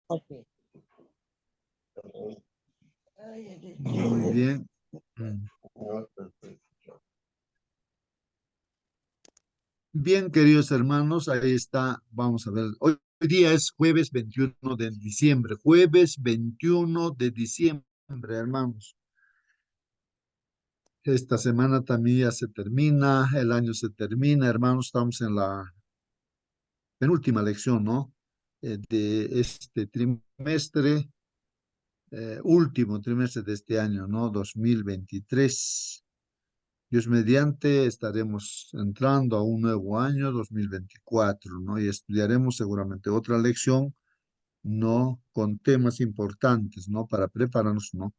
Ok. Muy bien. Bien, queridos hermanos, ahí está. Vamos a ver. Hoy día es jueves 21 de diciembre. Jueves 21 de diciembre, hermanos. Esta semana también ya se termina, el año se termina, hermanos. Estamos en la penúltima lección, ¿no? De este trimestre, último trimestre de este año, ¿no? 2023. Dios mediante, estaremos entrando a un nuevo año, 2024, ¿no? Y estudiaremos seguramente otra lección, ¿no? Con temas importantes, ¿no? Para prepararnos, ¿no?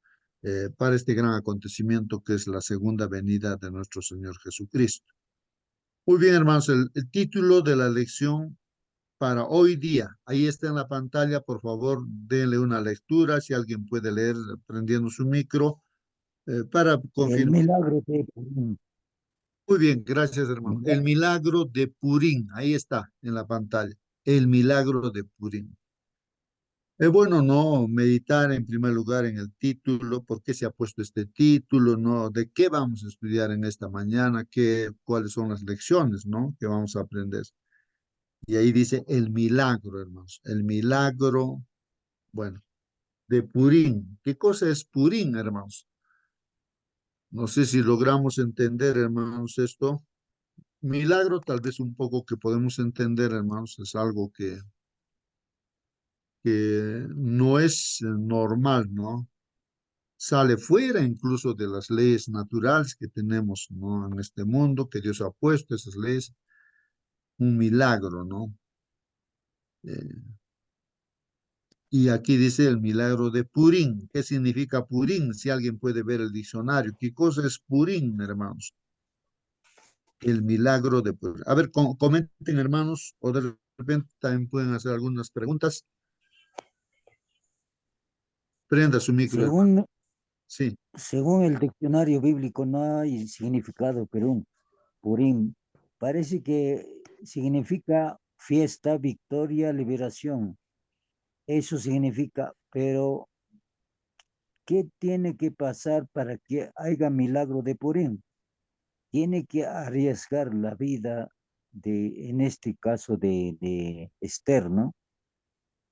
Para este gran acontecimiento que es la segunda venida de nuestro Señor Jesucristo. Muy bien, hermanos, el título de la lección para hoy día, ahí está en la pantalla, por favor, denle una lectura, si alguien puede leer prendiendo su micro, para El confirmar. milagro de Purim. Muy bien, gracias, hermano. El milagro de Purim, ahí está en la pantalla. El milagro de Purim. Es bueno no meditar en primer lugar en el título, por qué se ha puesto este título, ¿no? De qué vamos a estudiar en esta mañana, cuáles son las lecciones, ¿no? Que vamos a aprender. Y ahí dice el milagro, hermanos. El milagro, bueno, de Purim. ¿Qué cosa es Purim, hermanos? No sé si logramos entender, hermanos, esto. Milagro, tal vez un poco que podemos entender, hermanos, es algo que no es normal, ¿no? Sale fuera incluso de las leyes naturales que tenemos, ¿no? En este mundo, que Dios ha puesto esas leyes, un milagro, ¿no? Eh, y aquí dice el milagro de Purim. ¿Qué significa Purim? Si alguien puede ver el diccionario. ¿Qué cosa es Purim, hermanos? El milagro de Purim. A ver, comenten, hermanos, o de repente también pueden hacer algunas preguntas. Prenda su micro, hermano. Según, Sí. según el diccionario bíblico, no hay significado Purim. Parece que significa fiesta, victoria, liberación. Eso significa, pero ¿qué tiene que pasar para que haya milagro de Purim? Tiene que arriesgar la vida en este caso de Esther, ¿no?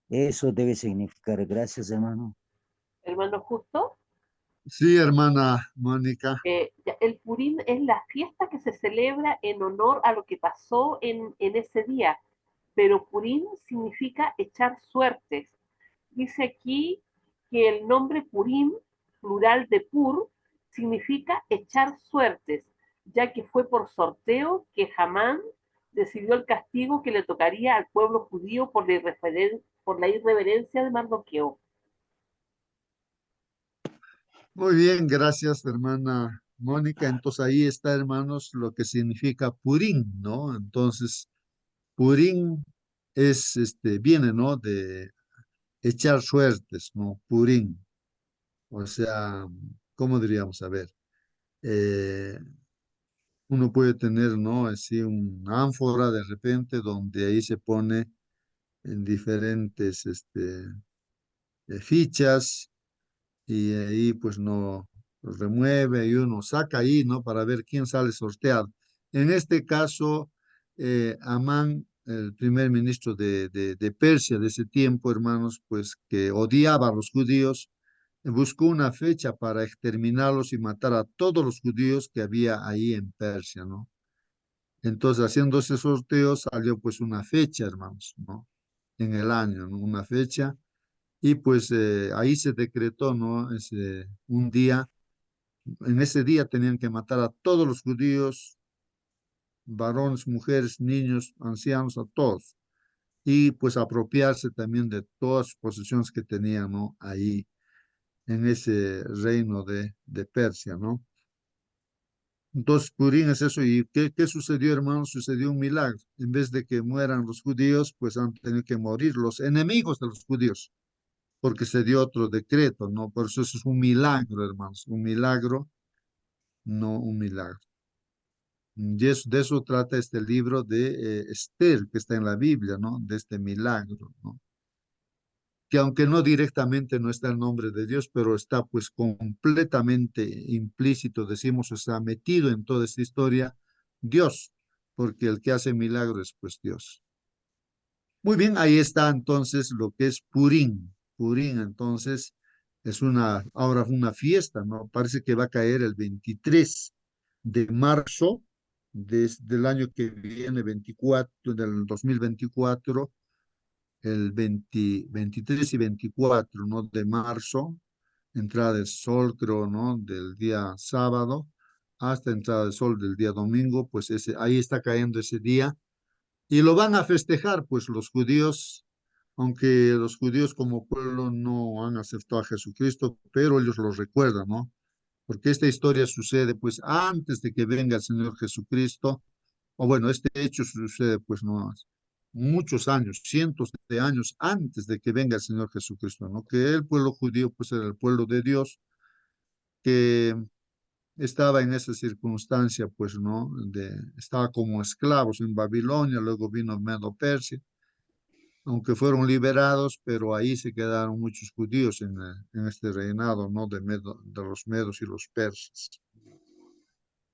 Eso debe significar, gracias, hermano. Hermano Justo, Sí, hermana Mónica. el Purim es la fiesta que se celebra en honor a lo que pasó en ese día, pero Purim significa echar suertes. Dice aquí que el nombre Purim, plural de Pur, significa echar suertes, ya que fue por sorteo que Hamán decidió el castigo que le tocaría al pueblo judío por la irreverencia de Mardoqueo. Muy bien, gracias, hermana Mónica. Entonces ahí está, hermanos, lo que significa Purim, ¿no? Entonces, Purim viene, ¿no? De echar suertes, ¿no? Purim. O sea, ¿cómo diríamos? A ver, eh, uno puede tener, ¿no? Así una ánfora de repente donde ahí se pone en diferentes, fichas y ahí pues no lo remueve y uno saca ahí, ¿no? Para ver quién sale sorteado. En este caso, Amán, el primer ministro de Persia de ese tiempo, hermanos, pues que odiaba a los judíos, buscó una fecha para exterminarlos y matar a todos los judíos que había ahí en Persia, ¿no? Entonces, haciendo ese sorteo, salió pues una fecha, hermanos, ¿no? En el año, ¿no? Una fecha y pues ahí se decretó, ¿no? Un día, en ese día tenían que matar a todos los judíos, varones, mujeres, niños, ancianos, a todos. Y pues apropiarse también de todas las posesiones que tenían, ¿no? Ahí, en ese reino de Persia, ¿no? Entonces, Purim es eso. ¿Y qué sucedió, hermanos? Sucedió un milagro. En vez de que mueran los judíos, pues han tenido que morir los enemigos de los judíos porque se dio otro decreto, ¿no? Por eso es un milagro, hermanos, un milagro, no un milagro. De eso trata este libro de Esther, que está en la Biblia, ¿no? De este milagro, ¿no? que aunque no directamente no está el nombre de Dios, pero está pues completamente implícito, decimos, está metido en toda esta historia Dios, porque el que hace milagros es pues Dios. Muy bien, ahí está entonces lo que es Purim. Purim, entonces, es ahora una fiesta, ¿no? Parece que va a caer el 23 de marzo del año que viene, 24, del 2024, el 23 y 24, ¿no? De marzo, entrada de sol, creo, ¿no? Del día sábado hasta entrada de sol del día domingo, pues ahí está cayendo ese día y lo van a festejar, pues los judíos, aunque los judíos como pueblo no han aceptado a Jesucristo, pero ellos lo recuerdan, ¿no? Porque esta historia sucede pues antes de que venga el Señor Jesucristo, o bueno, este hecho sucede pues no muchos años, cientos de años antes de que venga el Señor Jesucristo, ¿no? Que el pueblo judío pues era el pueblo de Dios que estaba en esa circunstancia, pues, ¿no? Estaba como esclavos en Babilonia, luego vino Medo-Persia, aunque fueron liberados, pero ahí se quedaron muchos judíos en este reinado, ¿no? De los medos y los persas.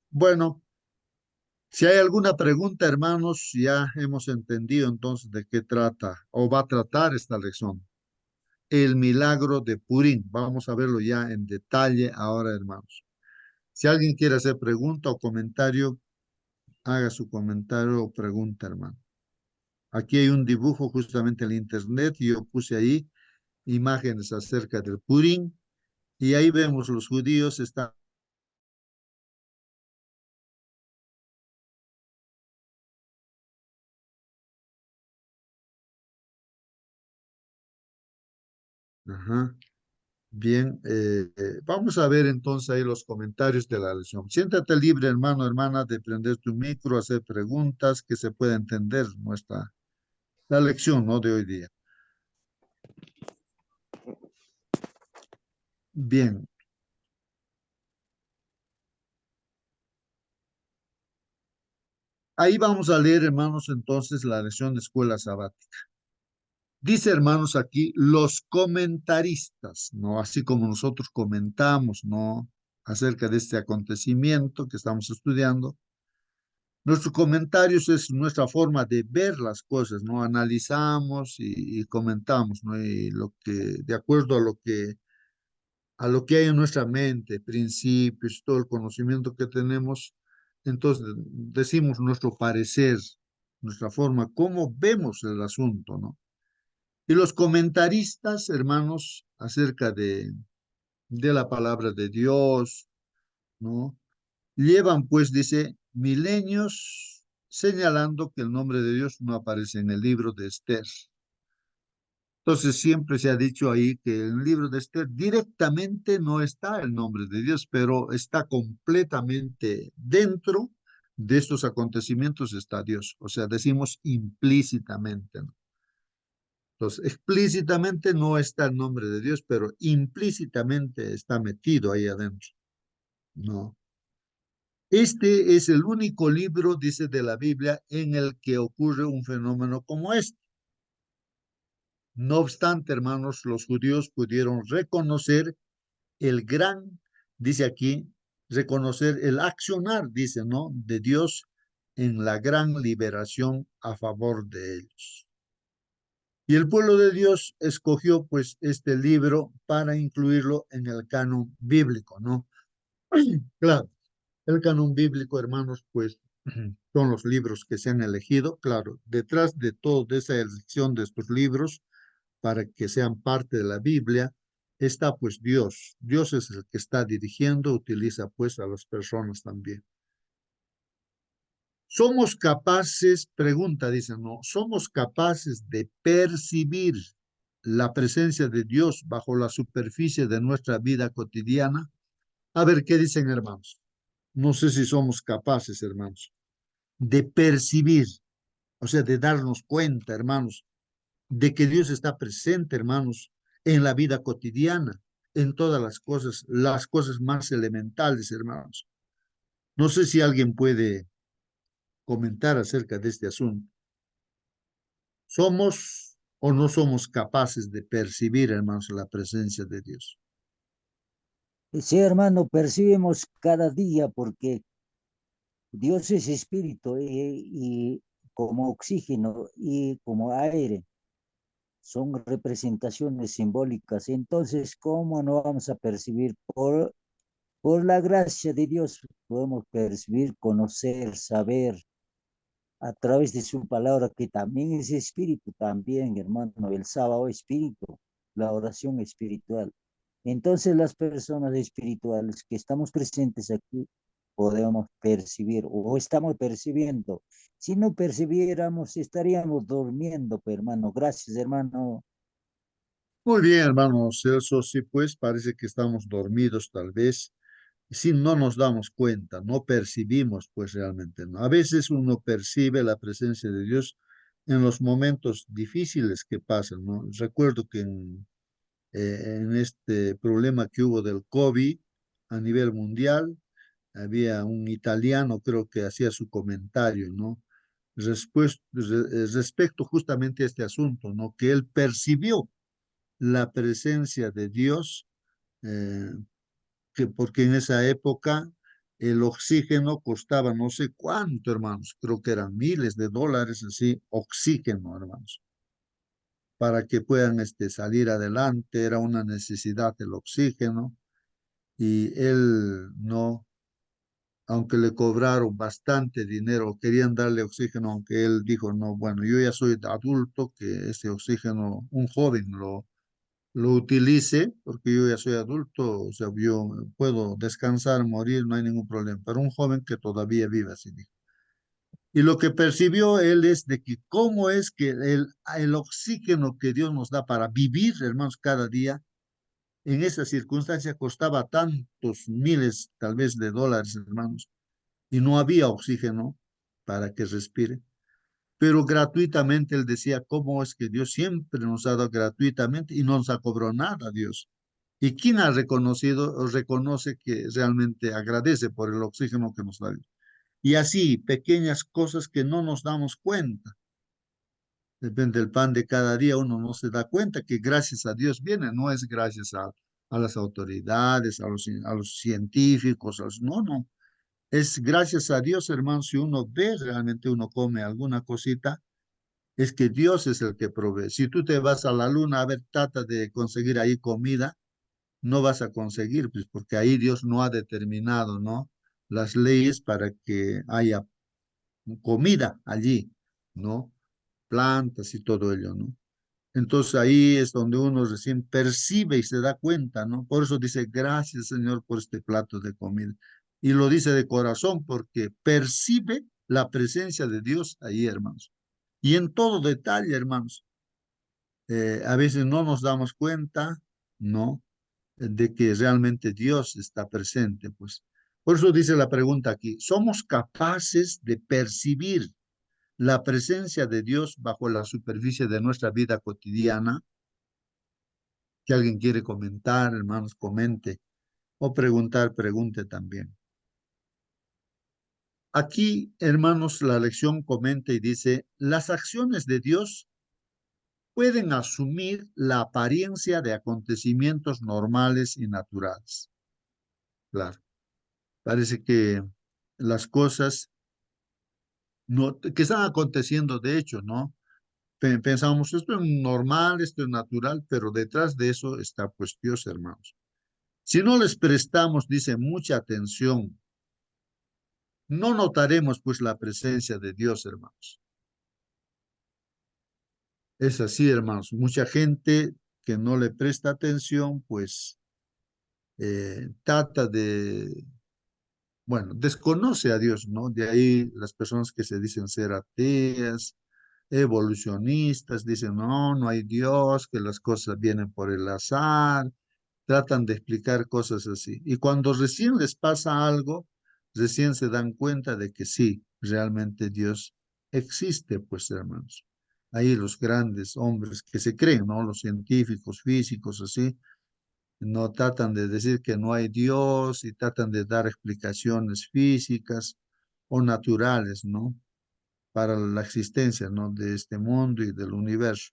Bueno, si hay alguna pregunta, hermanos, ya hemos entendido entonces de qué trata o va a tratar esta lección. El milagro de Purim. Vamos a verlo ya en detalle ahora, hermanos. Si alguien quiere hacer pregunta o comentario, haga su comentario o pregunta, hermano. Aquí hay un dibujo justamente en el internet y yo puse ahí imágenes acerca del Purim y ahí vemos los judíos están. Ajá. Bien, vamos a ver entonces ahí los comentarios de la lección. Siéntate libre, hermano, hermana, de prender tu micro, hacer preguntas que se pueda entender la lección, ¿no? De hoy día. Bien, ahí vamos a leer, hermanos, entonces la lección de escuela sabática. Dice, hermanos, aquí los comentaristas, ¿no? Así como nosotros comentamos, ¿no? Acerca de este acontecimiento que estamos estudiando. Nuestros comentarios es nuestra forma de ver las cosas, ¿no? Analizamos y comentamos, ¿no? Y de acuerdo a lo que hay en nuestra mente, principios, todo el conocimiento que tenemos, entonces decimos nuestro parecer, nuestra forma, cómo vemos el asunto, ¿no? Y los comentaristas, hermanos, acerca de la palabra de Dios, ¿no? Llevan, pues, dice, milenios señalando que el nombre de Dios no aparece en el libro de Esther. Entonces, siempre se ha dicho ahí que en el libro de Esther directamente no está el nombre de Dios, pero está completamente dentro de estos acontecimientos está Dios. O sea, decimos implícitamente, ¿no? Entonces, explícitamente no está el nombre de Dios, pero implícitamente está metido ahí adentro, ¿no? Este es el único libro, dice, de la Biblia en el que ocurre un fenómeno como este. No obstante, hermanos, los judíos pudieron reconocer el gran, dice aquí, reconocer el accionar, dice, ¿no? De Dios en la gran liberación a favor de ellos. Y el pueblo de Dios escogió pues este libro para incluirlo en el canon bíblico, ¿no? Claro, el canon bíblico, hermanos, pues son los libros que se han elegido. Claro, detrás de toda esa elección de estos libros para que sean parte de la Biblia está pues Dios. Dios es el que está dirigiendo, utiliza pues a las personas también. Somos capaces, pregunta, dicen, no, somos capaces de percibir la presencia de Dios bajo la superficie de nuestra vida cotidiana. A ver, ¿qué dicen, hermanos? No sé si somos capaces, hermanos, de percibir, o sea, de darnos cuenta, hermanos, de que Dios está presente, hermanos, en la vida cotidiana, en todas las cosas más elementales, hermanos. No sé si alguien puede comentar acerca de este asunto. ¿Somos ¿O no somos capaces de percibir, hermanos, la presencia de Dios? Sí, hermano, percibimos cada día porque Dios es espíritu y como oxígeno y como aire son representaciones simbólicas. Entonces, ¿cómo no vamos a percibir? Por la gracia de Dios podemos percibir, conocer, saber a través de su palabra, que también es espíritu, también, hermano, el sábado espíritu, la oración espiritual. Entonces, las personas espirituales que estamos presentes aquí podemos percibir o estamos percibiendo. Si no percibiéramos, estaríamos durmiendo, pues, hermano. Gracias, hermano. Muy bien, hermanos, eso sí, pues parece que estamos dormidos tal vez, si no nos damos cuenta, no percibimos pues realmente, ¿no? A veces uno percibe la presencia de Dios en los momentos difíciles que pasan, ¿no? Recuerdo que en este problema que hubo del COVID a nivel mundial, había un italiano, creo que hacía su comentario, ¿no? Respecto justamente a este asunto, ¿no? Que él percibió la presencia de Dios, eh, que porque en esa época el oxígeno costaba no sé cuánto, hermanos, creo que eran miles de dólares, así, oxígeno, hermanos, para que puedan salir adelante, era una necesidad el oxígeno, y él no, aunque le cobraron bastante dinero, querían darle oxígeno, aunque él dijo, no, bueno, yo ya soy adulto, que ese oxígeno, un joven lo utilice, porque yo ya soy adulto, o sea, yo puedo descansar, morir, no hay ningún problema, pero un joven que todavía vive así, dijo. Y lo que percibió él es de que cómo es que el oxígeno que Dios nos da para vivir, hermanos, cada día, en esa circunstancia costaba tantos miles, tal vez, de dólares, hermanos, y no había oxígeno para que respire. Pero gratuitamente él decía, ¿cómo es que Dios siempre nos ha dado gratuitamente y no nos ha cobrado nada, Dios? ¿Y quién ha reconocido o reconoce que realmente agradece por el oxígeno que nos da Dios? Y así, pequeñas cosas que no nos damos cuenta. Depende del pan de cada día, uno no se da cuenta que gracias a Dios viene, no es gracias a las autoridades, a los científicos, no, no. Es gracias a Dios, hermano, si uno ve realmente, uno come alguna cosita, es que Dios es el que provee. Si tú te vas a la luna a ver, trata de conseguir ahí comida, no vas a conseguir, pues porque ahí Dios no ha determinado, ¿no? Las leyes para que haya comida allí, ¿no? Plantas y todo ello, ¿no? Entonces ahí es donde uno recién percibe y se da cuenta, ¿no? Por eso dice, gracias Señor por este plato de comida. Y lo dice de corazón porque percibe la presencia de Dios ahí, hermanos. Y en todo detalle, hermanos. A veces no nos damos cuenta, ¿no? De que realmente Dios está presente, pues. Por eso dice la pregunta aquí, ¿somos capaces de percibir la presencia de Dios bajo la superficie de nuestra vida cotidiana? Si alguien quiere comentar, hermanos, comente, o preguntar, pregunte también. Aquí, hermanos, la lección comenta y dice, las acciones de Dios pueden asumir la apariencia de acontecimientos normales y naturales. Claro, parece que las cosas no, que están aconteciendo, de hecho, ¿no? Pensamos, esto es normal, esto es natural, pero detrás de eso está pues Dios, hermanos. Si no les prestamos, dice, mucha atención, no notaremos pues la presencia de Dios, hermanos. Es así, hermanos. Mucha gente que no le presta atención, pues trata de, bueno, desconoce a Dios, ¿no? De ahí las personas que se dicen ser ateas, evolucionistas, dicen, no, no hay Dios, que las cosas vienen por el azar, tratan de explicar cosas así. Y cuando recién les pasa algo, recién se dan cuenta de que sí, realmente Dios existe, pues hermanos. Ahí los grandes hombres que se creen, ¿no? Los científicos, físicos, así, no tratan de decir que no hay Dios y tratan de dar explicaciones físicas o naturales, ¿no? Para la existencia, ¿no? De este mundo y del universo.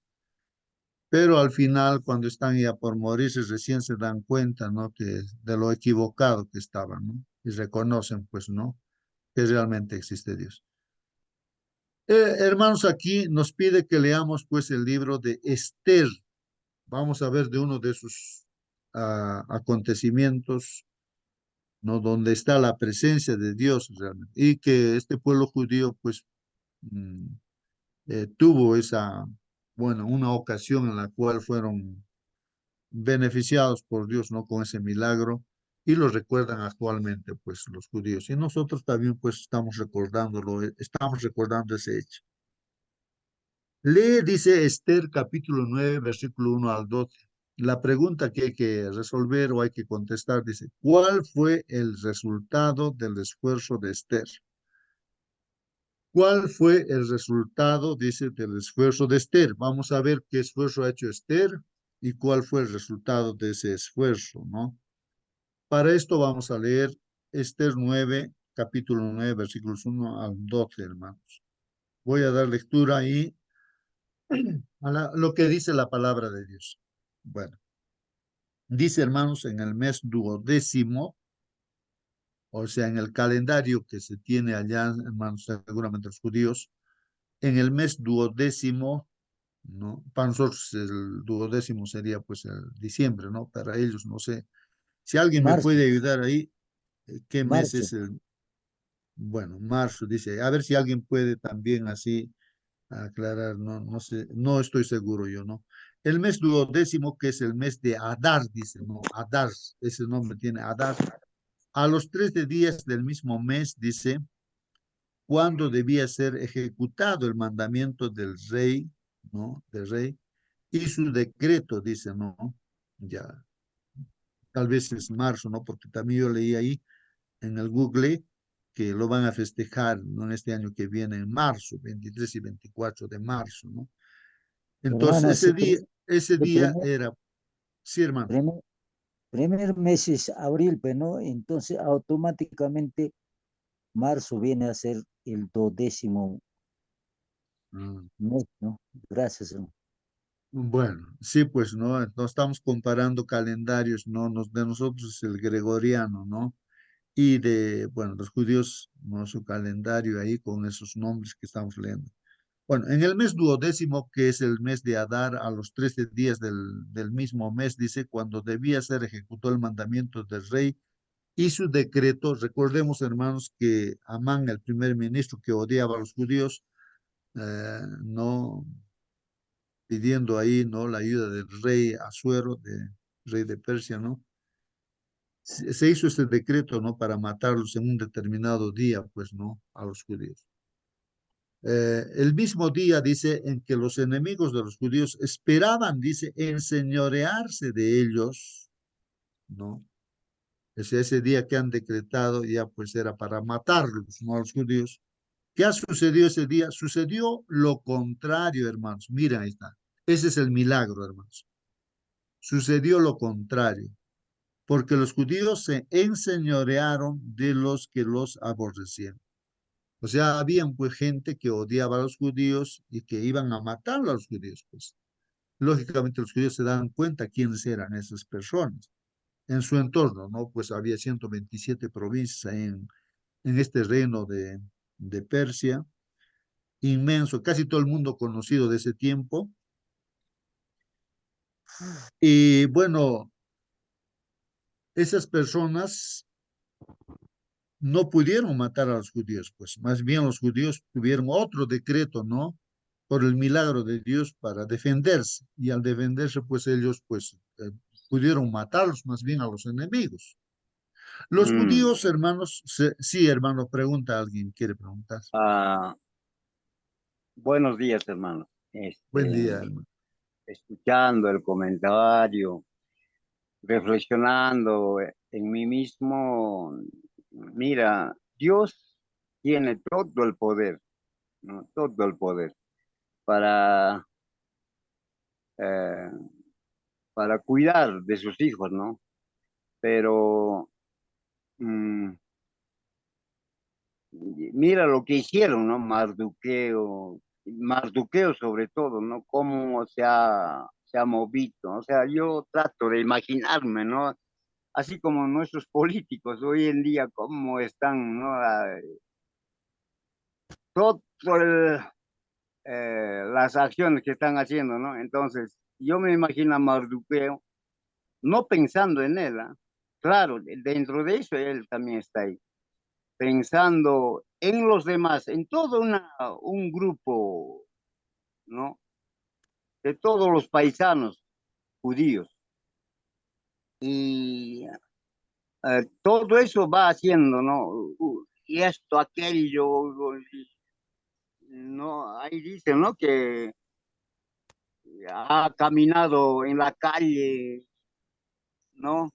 pero al final, cuando están ya por morirse, recién se dan cuenta, ¿no? Que de lo equivocado que estaban, ¿no? Y reconocen, pues, ¿no? Que realmente existe Dios. Hermanos, aquí nos pide que leamos, pues, el libro de Esther. Vamos a ver de uno de sus acontecimientos, ¿no? Donde está la presencia de Dios realmente. Y que este pueblo judío, pues, mm, tuvo esa, bueno, una ocasión en la cual fueron beneficiados por Dios, ¿no? Con ese milagro y lo recuerdan actualmente, pues, los judíos. Y nosotros también, pues, estamos recordándolo, estamos recordando ese hecho. Lee, dice Esther, capítulo 9, versículo 1 al 12. La pregunta que hay que resolver o hay que contestar dice, ¿cuál fue el resultado del esfuerzo de Esther? ¿Cuál fue el resultado, dice, del esfuerzo de Esther? Vamos a ver qué esfuerzo ha hecho Esther y cuál fue el resultado de ese esfuerzo, ¿no? Para esto vamos a leer Esther 9, capítulo 9, versículos 1 al 12, hermanos. Voy a dar lectura ahí a lo que dice la palabra de Dios. Bueno, dice, hermanos, en el mes duodécimo, o sea, en el calendario que se tiene allá, hermanos, seguramente los judíos, en el mes duodécimo, ¿no? Para nosotros el duodécimo sería pues el diciembre, ¿no? Para ellos, no sé. Si alguien me Marzo, puede ayudar ahí, ¿qué mes marzo. es el? Bueno, marzo, dice. A ver si alguien puede también así aclarar, no, no sé, no estoy seguro yo, ¿no? El mes duodécimo, que es el mes de Adar, dice, ¿no? Adar, ese nombre tiene Adar. A los 13 días del mismo mes, dice, cuando debía ser ejecutado el mandamiento del rey, ¿no? Del rey, y su decreto, dice, ¿no? Ya, tal vez es marzo, ¿no? Porque también yo leí ahí en el Google que lo van a festejar, ¿no? En este año que viene, en marzo, 23 y 24 de marzo, ¿no? Entonces, Hermano, si, ese si día era, sí, hermano. primer, primer mes es abril, pero no, entonces automáticamente marzo viene a ser el 12º Ah, mes, ¿no? Gracias, hermano. bueno, sí, pues, ¿no? No estamos comparando calendarios, ¿no? De nosotros es el gregoriano, ¿no? Y de, bueno, los judíos, ¿no? Su calendario ahí con esos nombres que estamos leyendo. Bueno, en el mes duodécimo, que es el mes de Adar, a los 13 días del mismo mes, dice, cuando debía ser ejecutado el mandamiento del rey y su decreto, recordemos, hermanos, que Amán, el primer ministro que odiaba a los judíos, no pidiendo ahí, ¿no? La ayuda del rey Asuero, rey de Persia, ¿no? Se hizo este decreto, ¿no? Para matarlos en un determinado día, pues, ¿no? A los judíos. El mismo día, dice, en que los enemigos de los judíos esperaban, dice, enseñorearse de ellos, ¿no? Ese día que han decretado ya pues era para matarlos, ¿no? A los judíos. ¿Qué ha sucedido ese día? Sucedió lo contrario, hermanos. Miren, ahí está. Ese es el milagro, hermanos. Sucedió lo contrario, porque los judíos se enseñorearon de los que los aborrecían. O sea, habían pues gente que odiaba a los judíos y que iban a matar a los judíos, pues. Lógicamente los judíos se dan cuenta quiénes eran esas personas en su entorno, ¿no? Pues había 127 provincias en este reino de Persia, inmenso, casi todo el mundo conocido de ese tiempo. Y bueno, esas personas no pudieron matar a los judíos, pues más bien los judíos tuvieron otro decreto, ¿no? Por el milagro de Dios para defenderse. Y al defenderse, pues ellos, pues, pudieron matarlos más bien a los enemigos. Los Mm, judíos, hermanos, sí, hermano, pregunta alguien, quiere preguntar. ah, buenos días, hermanos. Buen día, hermano. Escuchando el comentario, reflexionando en mí mismo, mira, Dios tiene todo el poder, ¿no? Todo el poder para, eh, para cuidar de sus hijos, ¿no? Pero mm, mira lo que hicieron, ¿no? Mardoqueo sobre todo, ¿no? Cómo se ha movido. O sea, yo trato de imaginarme, ¿no? Así como nuestros políticos hoy en día, cómo están, ¿no? Todo las acciones que están haciendo, ¿no? Entonces, yo me imagino a Mardoqueo, no pensando en él, ¿ah? Claro, dentro de eso él también está ahí, pensando en los demás, en todo un grupo, ¿no? De todos los paisanos judíos. Y todo eso va haciendo, ¿no? Y esto, aquello, ¿no? Ahí dice, ¿no? Que ha caminado en la calle, ¿no?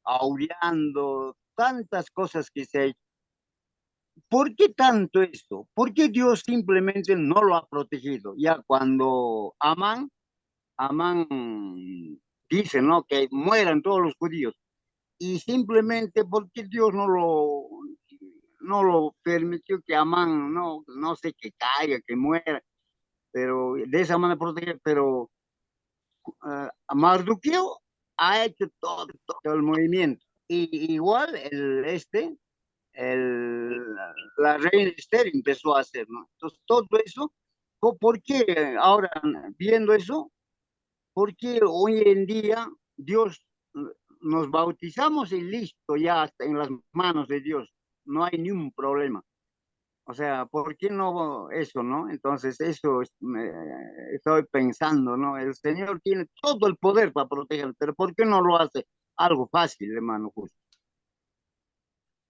Aullando, tantas cosas que se ha hecho. ¿Por qué tanto esto? ¿Por qué Dios simplemente no lo ha protegido? Ya cuando Amán dice, ¿no? Que mueran todos los judíos. Y simplemente porque Dios no lo permitió que Amán, no sé, que caiga, que muera, pero de esa manera proteger, pero Mardoqueo ha hecho todo el movimiento. Y igual el, la reina Esther empezó a hacer, ¿no? Entonces, todo eso, ¿por qué ahora viendo eso? Porque hoy en día Dios nos bautizamos y listo, ya está en las manos de Dios, no hay ni un problema. O sea, ¿por qué no eso, no? Entonces, eso estoy pensando, ¿no? El Señor tiene todo el poder para proteger, pero ¿por qué no lo hace algo fácil, hermano? Justo.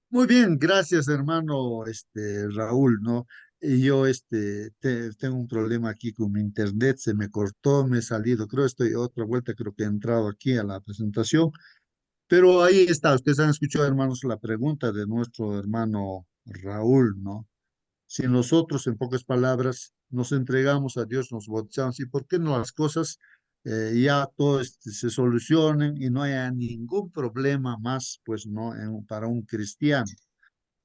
Muy bien, gracias, hermano, Raúl, ¿no? Y yo, tengo un problema aquí con mi internet, se me cortó, me he salido, creo, estoy otra vuelta, creo que he entrado aquí a la presentación, pero ahí está, ustedes han escuchado, hermanos, la pregunta de nuestro hermano Raúl, ¿no? Si nosotros, en pocas palabras, nos entregamos a Dios, nos bautizamos, ¿y por qué no las cosas ya todo se solucionen y no haya ningún problema más, pues, ¿no? Para un cristiano?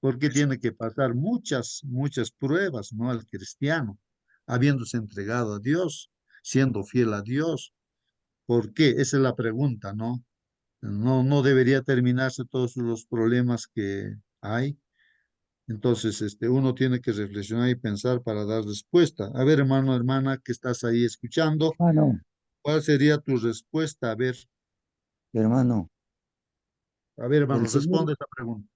Porque tiene que pasar muchas, muchas pruebas, ¿no? Al cristiano, habiéndose entregado a Dios, siendo fiel a Dios. ¿Por qué? Esa es la pregunta, ¿no? No debería terminarse todos los problemas que hay. Entonces, uno tiene que reflexionar y pensar para dar respuesta. A ver, hermano, hermana, que estás ahí escuchando, Hermano, ¿cuál sería tu respuesta? hermano, A ver, el hermano, Señor, responde esta pregunta.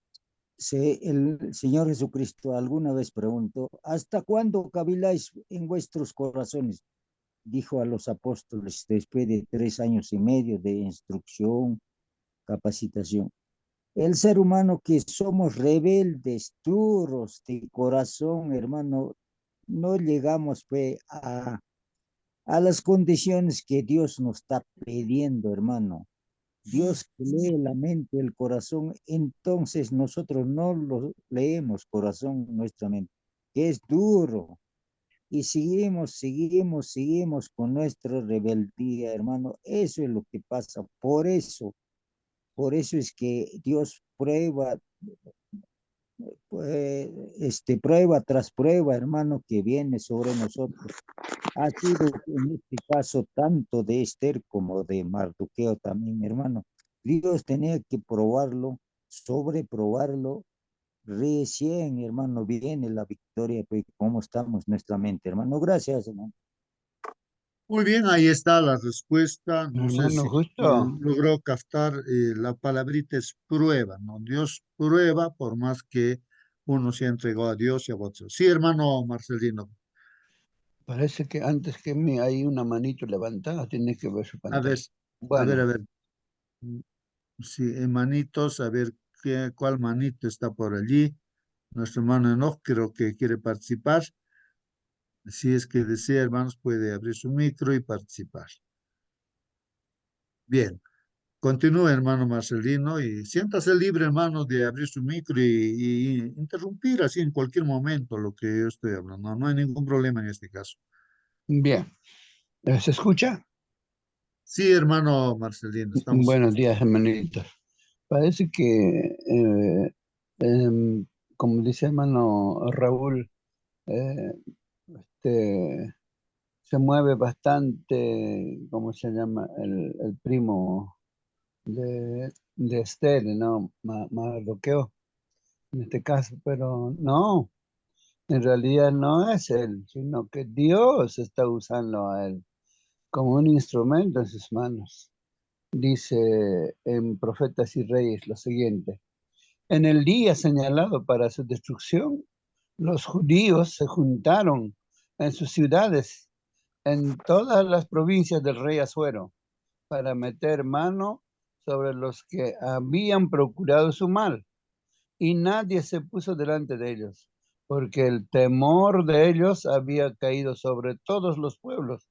el Señor Jesucristo alguna vez preguntó, ¿hasta cuándo caviláis en vuestros corazones? Dijo a los apóstoles después de 3 años y medio de instrucción, capacitación. El ser humano que somos rebeldes, duros de corazón, hermano, no llegamos pues, a las condiciones que Dios nos está pidiendo, hermano. Dios lee la mente, el corazón, entonces nosotros no lo leemos corazón, nuestra mente, que es duro. Y seguimos con nuestra rebeldía, hermano. Eso es lo que pasa. Por eso es que Dios prueba, prueba tras prueba, hermano, que viene sobre nosotros. Ha sido en este caso tanto de Esther como de Mardoqueo también, hermano. Dios tenía que probarlo, sobreprobarlo. Recién, hermano, viene la victoria, pues, cómo estamos nuestra mente, hermano. Gracias, hermano. Muy bien, ahí está la respuesta. No sé Hermano, si justo. logró captar la palabrita es prueba, ¿no? Dios prueba por más que uno se entregó a Dios y a vosotros. Sí, hermano Marcelino. Parece que antes que mí hay una manito levantada, tiene que ver su A ver, pantalla. a Bueno, ver. Sí, manitos, a ver cuál manito está por allí. Nuestro hermano Enoch creo que quiere participar. Si es que desea, hermanos, puede abrir su micro y participar. Bien, continúe, hermano Marcelino, y siéntase libre, hermano, de abrir su micro y interrumpir así en cualquier momento lo que yo estoy hablando. No, no hay ningún problema en este caso. bien. ¿Se escucha? Sí, hermano Marcelino, estamos. Buenos días, hermanitos. Parece que, como dice hermano Raúl, eh, este, se mueve bastante, ¿cómo se llama? El primo de Esther, ¿no? Mardoqueo, en este caso, pero no, en realidad no es él, sino que Dios está usando a él como un instrumento en sus manos. Dice en Profetas y Reyes lo siguiente: en el día señalado para su destrucción, los judíos se juntaron en sus ciudades, en todas las provincias del rey Asuero, para meter mano sobre los que habían procurado su mal, y nadie se puso delante de ellos, porque el temor de ellos había caído sobre todos los pueblos.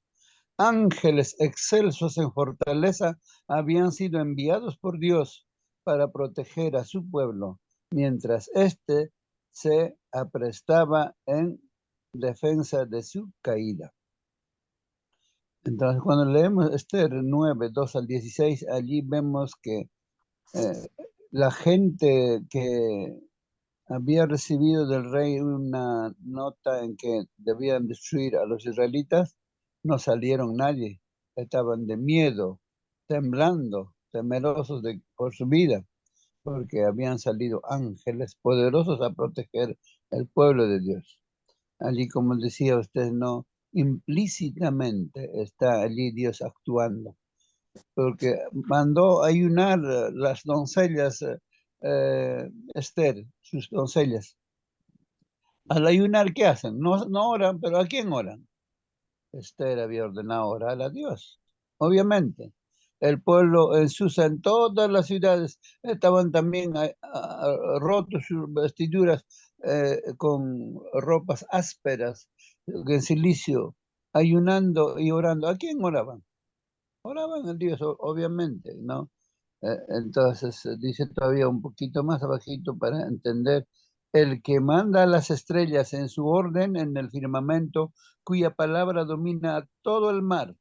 Ángeles excelsos en fortaleza habían sido enviados por Dios para proteger a su pueblo, mientras éste se aprestaba en defensa de su caída. Entonces, cuando leemos Esther 9, 2 al 16, allí vemos que la gente que había recibido del rey una nota en que debían destruir a los israelitas, no salieron nadie, estaban de miedo, temblando, temerosos por su vida, porque habían salido ángeles poderosos a proteger el pueblo de Dios. Allí, como decía usted, no, implícitamente está allí Dios actuando, porque mandó ayunar las doncellas, Esther, sus doncellas. Al ayunar, ¿qué hacen? No, no oran, pero ¿a quién oran? Esther había ordenado orar a Dios, obviamente. El pueblo en Susa, en todas las ciudades, estaban también rotos sus vestiduras con ropas ásperas, en silicio, ayunando y orando. ¿A quién oraban? Oraban a Dios, obviamente, ¿no? Entonces dice todavía un poquito más abajito para entender: el que manda las estrellas en su orden en el firmamento, cuya palabra domina a todo el mar,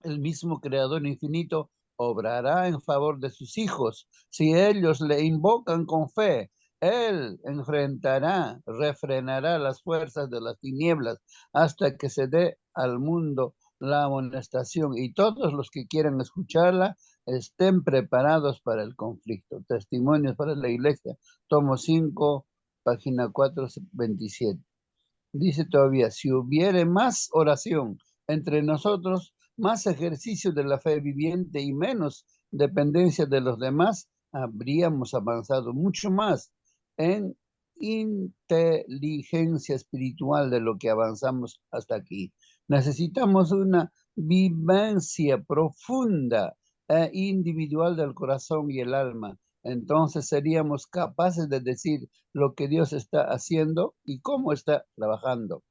el mismo Creador infinito obrará en favor de sus hijos. Si ellos le invocan con fe, Él enfrentará, refrenará las fuerzas de las tinieblas hasta que se dé al mundo la amonestación, y todos los que quieran escucharla estén preparados para el conflicto. Testimonios para la Iglesia, tomo 5, página 427. Dice todavía: si hubiere más oración entre nosotros, más ejercicio de la fe viviente y menos dependencia de los demás, habríamos avanzado mucho más en inteligencia espiritual de lo que avanzamos hasta aquí. Necesitamos una vivencia profunda e individual del corazón y el alma. Entonces seríamos capaces de decir lo que Dios está haciendo y cómo está trabajando.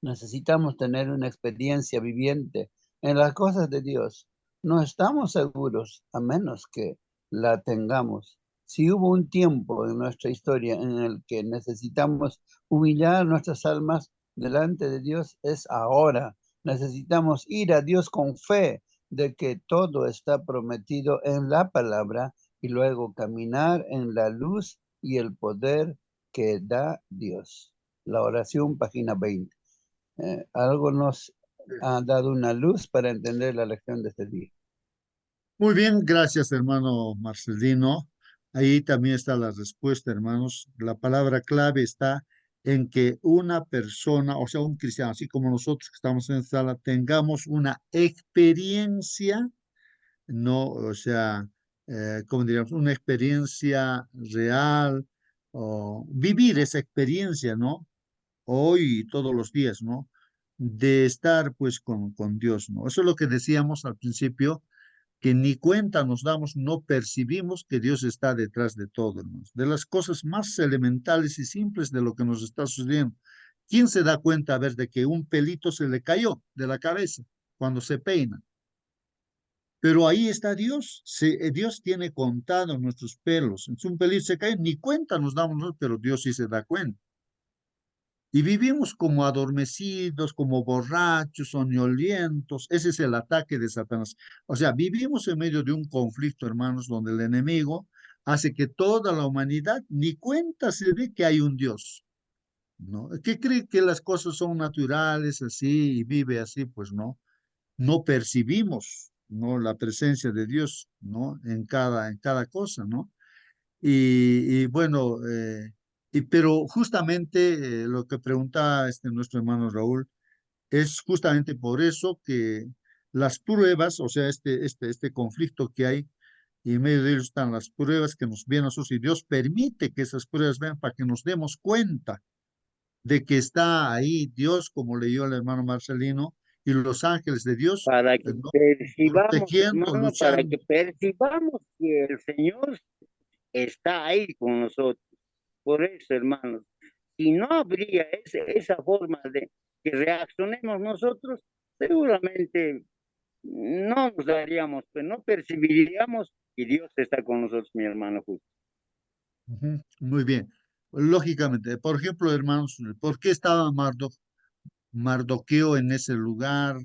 Necesitamos tener una experiencia viviente en las cosas de Dios. No estamos seguros a menos que la tengamos. Si hubo un tiempo en nuestra historia en el que necesitamos humillar nuestras almas delante de Dios, es ahora. Necesitamos ir a Dios con fe de que todo está prometido en la palabra, y luego caminar en la luz y el poder que da Dios. La oración, página 20. Algo nos ha dado una luz para entender la lección de este día. Muy bien, gracias, hermano Marcelino. Ahí también está la respuesta, hermanos. La palabra clave está en que una persona, o sea, un cristiano, así como nosotros que estamos en esta sala, tengamos una experiencia, no, o sea, como diríamos, una experiencia real, o vivir esa experiencia, ¿no? Hoy y todos los días, ¿no? De estar pues con Dios, ¿no? Eso es lo que decíamos al principio, que ni cuenta nos damos, no percibimos que Dios está detrás de todo, hermanos, de las cosas más elementales y simples de lo que nos está sucediendo. ¿Quién se da cuenta, a ver, de que un pelito se le cayó de la cabeza cuando se peina? Pero ahí está Dios. Dios tiene contado nuestros pelos. Es un pelito se cae, ni cuenta nos damos, ¿no? Pero Dios sí se da cuenta. Y vivimos como adormecidos, como borrachos, soñolientos. Ese es el ataque de Satanás. O sea, vivimos en medio de un conflicto, hermanos, donde el enemigo hace que toda la humanidad ni cuenta se dé que hay un Dios. ¿no? El que cree que las cosas son naturales así y vive así, pues no percibimos, ¿no? La presencia de Dios, ¿no? En cada cosa, ¿no? Y bueno, pero justamente lo que pregunta nuestro hermano Raúl, es justamente por eso que las pruebas, o sea, este conflicto que hay, y en medio de ellos están las pruebas que nos vienen a nosotros, y Dios permite que esas pruebas vengan para que nos demos cuenta de que está ahí Dios, como leyó el hermano Marcelino, y los ángeles de Dios, para que ¿no? percibamos, Protegiendo, hermano, para que luchando. percibamos que el Señor está ahí con nosotros. Por eso, hermanos, si no habría esa forma de que reaccionemos nosotros, seguramente no nos daríamos, pues no percibiríamos que Dios está con nosotros, mi hermano justo. Ujú, muy bien. Lógicamente, por ejemplo, hermanos, ¿por qué estaba Mardoqueo en ese lugar?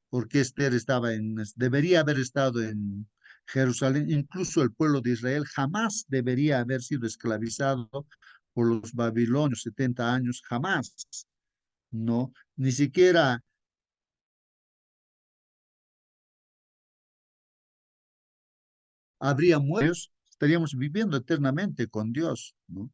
¿Por qué Esther estaba debería haber estado en Jerusalén? Incluso el pueblo de Israel jamás debería haber sido esclavizado por los babilonios, 70 años, jamás, ¿no? Ni siquiera habría muertos, estaríamos viviendo eternamente con Dios, ¿no?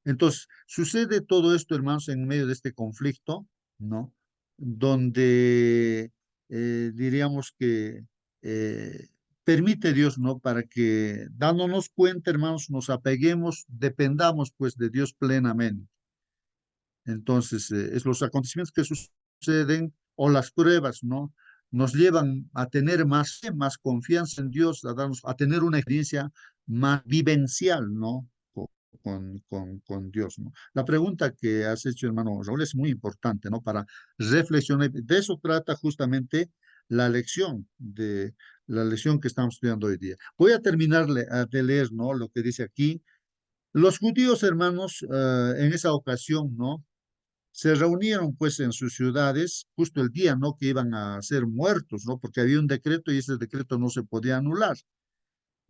Entonces, sucede todo esto, hermanos, en medio de este conflicto, ¿no? Donde diríamos que eh, permite Dios, ¿no? Para que, dándonos cuenta, hermanos, nos apeguemos, dependamos, pues, de Dios plenamente. Entonces, es los acontecimientos que suceden o las pruebas, ¿no? Nos llevan a tener más confianza en Dios, a tener una experiencia más vivencial, ¿no? Con Dios, ¿no? La pregunta que has hecho, hermano Raúl, es muy importante, ¿no? Para reflexionar. De eso trata justamente la lección la lección que estamos estudiando hoy día. Voy a terminar de leer, ¿no? Lo que dice aquí. Los judíos, hermanos, en esa ocasión, ¿no? Se reunieron pues en sus ciudades justo el día, ¿no? Que iban a ser muertos, ¿no? Porque había un decreto y ese decreto no se podía anular.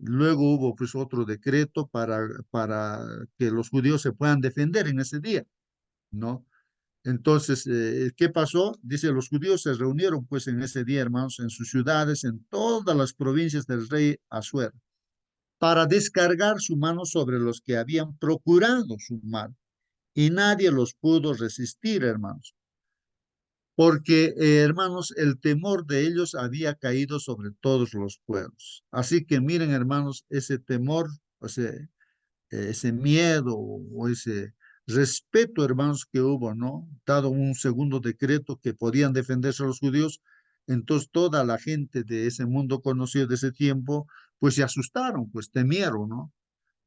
Luego hubo pues otro decreto para que los judíos se puedan defender en ese día, ¿no? Entonces, ¿qué pasó? Dice, los judíos se reunieron pues en ese día, hermanos, en sus ciudades, en todas las provincias del rey Asuero, para descargar su mano sobre los que habían procurado su mal. Y nadie los pudo resistir, hermanos. Porque, hermanos, el temor de ellos había caído sobre todos los pueblos. Así que miren, hermanos, ese temor, ese miedo o ese respeto, hermanos, que hubo, ¿no? Dado un segundo decreto que podían defenderse a los judíos, entonces toda la gente de ese mundo conocido de ese tiempo, pues se asustaron, pues temieron, ¿no?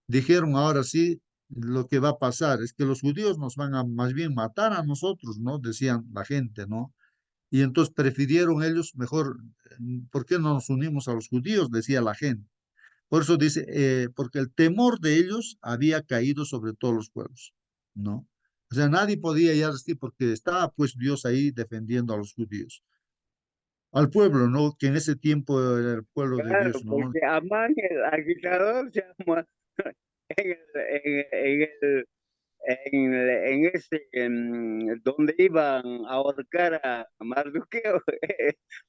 Dijeron, ahora sí, lo que va a pasar es que los judíos nos van a más bien matar a nosotros, ¿no? Decían la gente, ¿no? Y entonces prefirieron ellos, mejor, ¿por qué no nos unimos a los judíos? Decía la gente. Por eso dice, porque el temor de ellos había caído sobre todos los pueblos, ¿no? O sea, nadie podía ya resistir porque estaba pues Dios ahí defendiendo a los judíos. Al pueblo, ¿no? Que en ese tiempo era el pueblo de Claro, Dios, ¿no? porque Amán, el agitador, se llama en donde iban a ahorcar a Mardoqueo,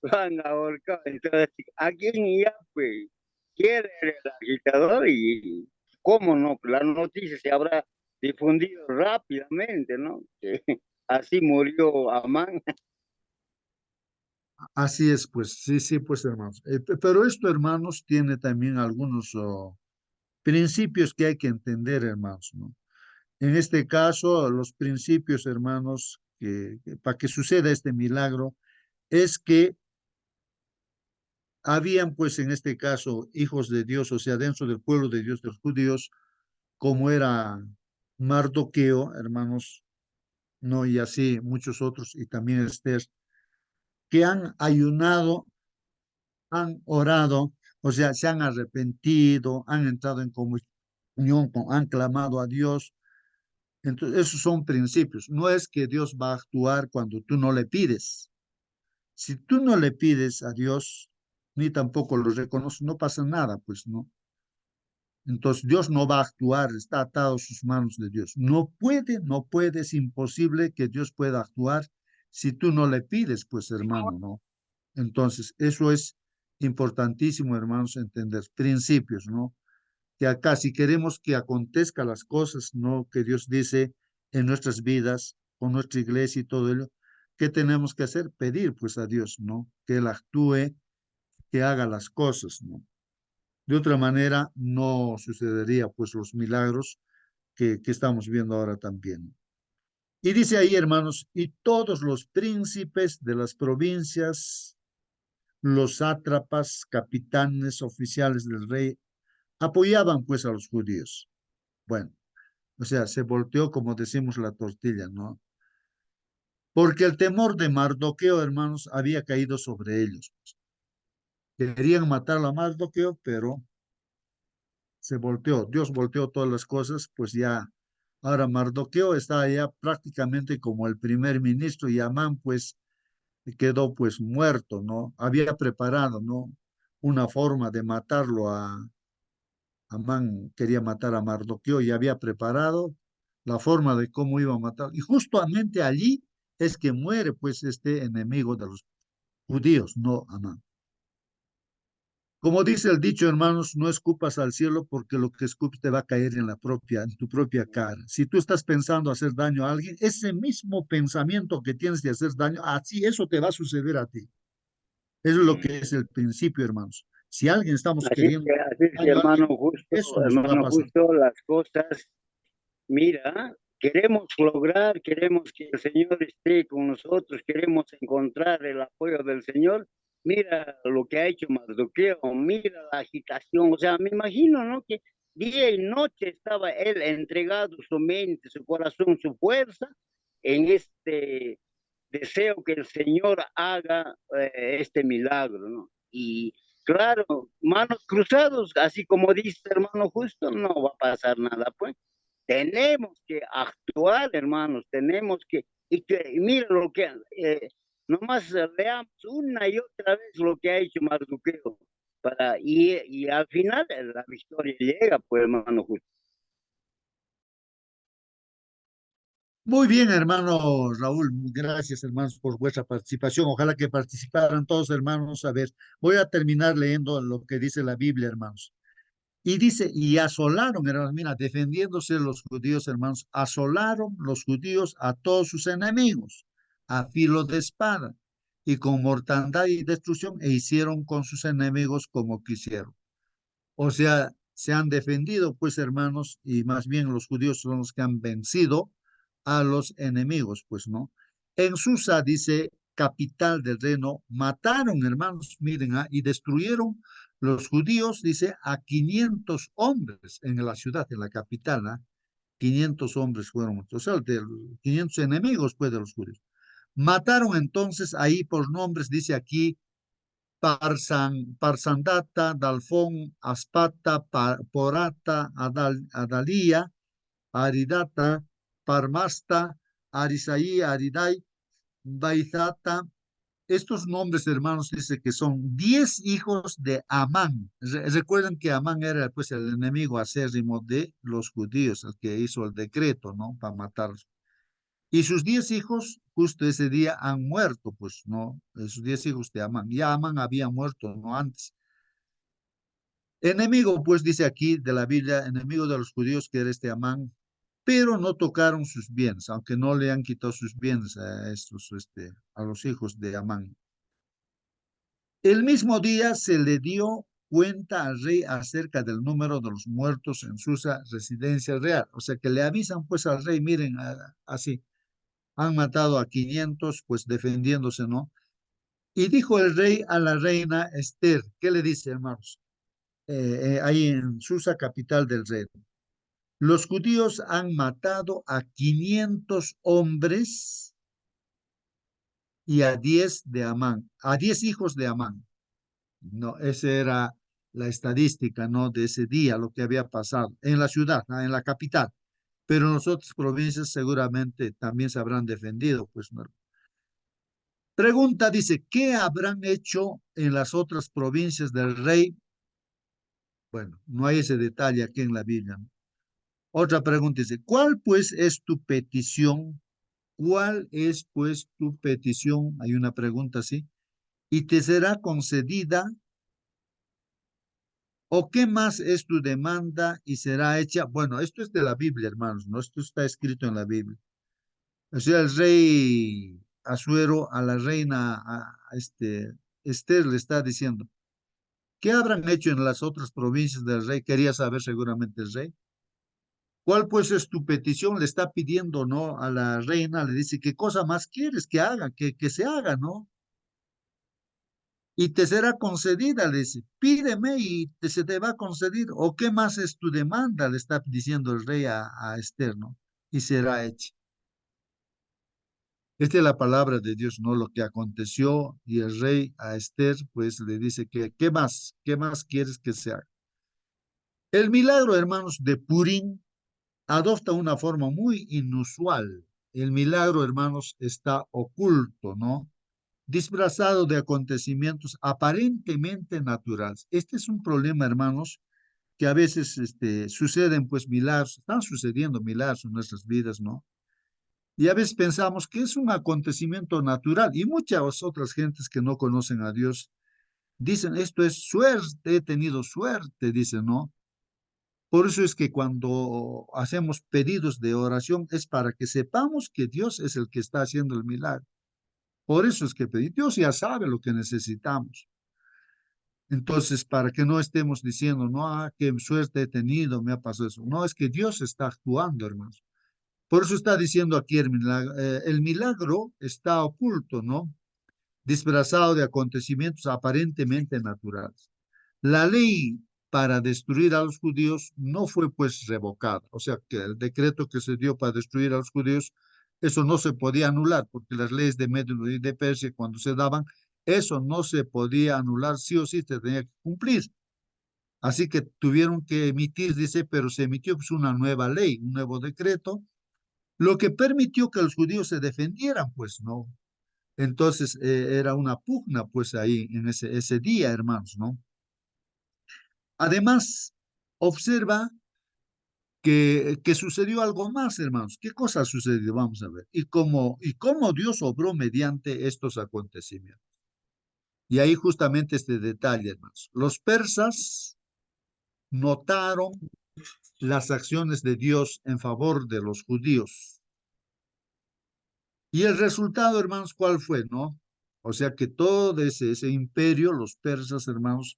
lo han ahorcado. Entonces, ¿a quién ya, pues? ¿Quién era el agitador? Y cómo no, la noticia se habrá difundido rápidamente, ¿no? Que así murió Amán. Así es, pues, sí, sí, pues, hermanos. Pero esto, hermanos, tiene también algunos principios que hay que entender, hermanos, ¿no? En este caso, los principios, hermanos, que para que suceda este milagro, es que habían, pues, en este caso, hijos de Dios, o sea, dentro del pueblo de Dios, de los judíos, como era Mardoqueo, hermanos, no, y así muchos otros, y también Esther, que han ayunado, han orado, o sea, se han arrepentido, han entrado en comunión, han clamado a Dios. Entonces, esos son principios. No es que Dios va a actuar cuando tú no le pides. Si tú no le pides a Dios, ni tampoco lo reconoces, no pasa nada, pues no. Entonces Dios no va a actuar, está atado a sus manos de Dios. No puede, es imposible que Dios pueda actuar si tú no le pides, pues hermano, ¿no? Entonces, eso es importantísimo, hermanos, entender principios, ¿no? Que acá, si queremos que acontezcan las cosas, ¿no? Que Dios dice en nuestras vidas, con nuestra iglesia y todo ello, ¿qué tenemos que hacer? Pedir, pues, a Dios, ¿no? Que Él actúe, que haga las cosas, ¿no? De otra manera, no sucedería, pues, los milagros que estamos viendo ahora también. Y dice ahí, hermanos, y todos los príncipes de las provincias, los sátrapas, capitanes, oficiales del rey, apoyaban pues a los judíos. Bueno, o sea, se volteó, como decimos, la tortilla, ¿no? Porque el temor de Mardoqueo, hermanos, había caído sobre ellos. Querían matar a Mardoqueo, pero se volteó. Dios volteó todas las cosas, pues ya. Ahora Mardoqueo está ya prácticamente como el primer ministro y Amán, pues, quedó pues muerto, ¿no? Había preparado, ¿no? Una forma de matarlo a Amán, quería matar a Mardoqueo y había preparado la forma de cómo iba a matar. Y justamente allí es que muere pues este enemigo de los judíos, no Amán. Como dice el dicho, hermanos, no escupas al cielo porque lo que escupes te va a caer en tu propia cara. Si tú estás pensando hacer daño a alguien, ese mismo pensamiento que tienes de hacer daño, así eso te va a suceder a ti. Eso es lo que es el principio, hermanos. Si alguien estamos queriendo Así es que, daño a alguien, eso nos va a hermano pasar. justo, las cosas, mira, queremos lograr, queremos que el Señor esté con nosotros, queremos encontrar el apoyo del Señor. Mira lo que ha hecho Mardoqueo, mira la agitación, o sea, me imagino, ¿no? Que día y noche estaba él entregado su mente, su corazón, su fuerza en este deseo que el Señor haga este milagro, ¿no? Y claro, manos cruzados, así como dice hermano Justo, no va a pasar nada, pues. Tenemos que actuar, hermanos, y mira lo que, nomás leamos una y otra vez lo que ha hecho Mardoqueo, y al final la victoria llega, pues, hermano Justo. Muy bien, hermano Raúl. Gracias, hermanos, por vuestra participación. Ojalá que participaran todos, hermanos. A ver, voy a terminar leyendo lo que dice la Biblia, hermanos. Y dice, y asolaron, hermanos, mira, defendiéndose los judíos, hermanos, asolaron los judíos a todos sus enemigos, a filo de espada, y con mortandad y destrucción, e hicieron con sus enemigos como quisieron. O sea, se han defendido, pues, hermanos, y más bien los judíos son los que han vencido a los enemigos, pues, ¿no? En Susa, dice, capital del reino, mataron, hermanos, miren, y destruyeron los judíos, dice, a 500 hombres en la ciudad, en la capital, 500 hombres fueron, o sea, 500 enemigos, pues, de los judíos. Mataron entonces ahí por nombres, dice aquí, Parsandata, Dalfón, Aspata, Porata, Adalía, Aridata, Parmasta, Arisaí, Aridai, Baizata. Estos nombres, hermanos, dice que son 10 hijos de Amán. Recuerden que Amán era pues el enemigo acérrimo de los judíos, el que hizo el decreto, ¿no? Para matarlos. Y sus 10 hijos, justo ese día, han muerto, pues, ¿no? Sus 10 hijos de Amán. Ya Amán había muerto, ¿no? Antes. Enemigo, pues, dice aquí de la Biblia, enemigo de los judíos, que era este Amán, pero no tocaron sus bienes, aunque no le han quitado sus bienes a los hijos de Amán. El mismo día se le dio cuenta al rey acerca del número de los muertos en su residencia real. O sea, que le avisan, pues, al rey, miren, así. Han matado a 500, pues defendiéndose, ¿no? Y dijo el rey a la reina Esther, ¿qué le dice, hermanos? Ahí en Susa, capital del reino. Los judíos han matado a 500 hombres y a 10 de Amán, a 10 hijos de Amán. No, esa era la estadística, ¿no? De ese día, lo que había pasado en la ciudad, ¿no? En la capital. Pero en las otras provincias seguramente también se habrán defendido, pues, ¿no? Pregunta, dice, ¿qué habrán hecho en las otras provincias del rey Bueno, no hay ese detalle aquí en la Biblia, ¿no? Otra pregunta dice, ¿cuál pues es tu petición? ¿Cuál es pues tu petición? Hay una pregunta así. ¿Y te será concedida? ¿O qué más es tu demanda y será hecha? Bueno, esto es de la Biblia, hermanos, ¿no? Esto está escrito en la Biblia. O sea, el rey Asuero a la reina, Esther le está diciendo, ¿qué habrán hecho en las otras provincias del rey? Quería saber seguramente el rey. ¿Cuál pues es tu petición? Le está pidiendo, ¿no? A la reina, le dice, ¿qué cosa más quieres que haga? Que se haga, ¿no? Y te será concedida, le dice, pídeme y se te va a conceder. ¿O qué más es tu demanda? Le está diciendo el rey a Esther, ¿no? Y será hecha. Esta es la palabra de Dios, no lo que aconteció. Y el rey a Esther, pues le dice que, ¿qué más? ¿Qué más quieres que se haga? El milagro, hermanos, de Purim adopta una forma muy inusual. El milagro, hermanos, está oculto, ¿no? Disfrazado de acontecimientos aparentemente naturales. Este es un problema, hermanos, que a veces suceden, pues, milagros, están sucediendo milagros en nuestras vidas, ¿no? Y a veces pensamos que es un acontecimiento natural y muchas otras gentes que no conocen a Dios dicen, esto es suerte, he tenido suerte, dicen, ¿no? Por eso es que cuando hacemos pedidos de oración es para que sepamos que Dios es el que está haciendo el milagro. Por eso es que pedimos. Dios ya sabe lo que necesitamos. Entonces, para que no estemos diciendo, no, qué suerte he tenido, me ha pasado eso. No, es que Dios está actuando, hermanos. Por eso está diciendo aquí el milagro está oculto, ¿no? Disfrazado de acontecimientos aparentemente naturales. La ley para destruir a los judíos no fue pues revocada, o sea que el decreto que se dio para destruir a los judíos, eso no se podía anular, porque las leyes de Medio y de Persia cuando se daban, eso no se podía anular, sí o sí se tenía que cumplir. Así que tuvieron que emitir, dice, pero se emitió pues una nueva ley, un nuevo decreto, lo que permitió que los judíos se defendieran, pues no. Entonces era una pugna, pues ahí en ese día, hermanos, ¿no? Además, observa que sucedió algo más, hermanos. ¿Qué cosa sucedió? Vamos a ver. Y cómo Dios obró mediante estos acontecimientos. Y ahí justamente este detalle, hermanos. Los persas notaron las acciones de Dios en favor de los judíos. Y el resultado, hermanos, ¿cuál fue? ¿No? O sea que todo ese imperio, los persas, hermanos,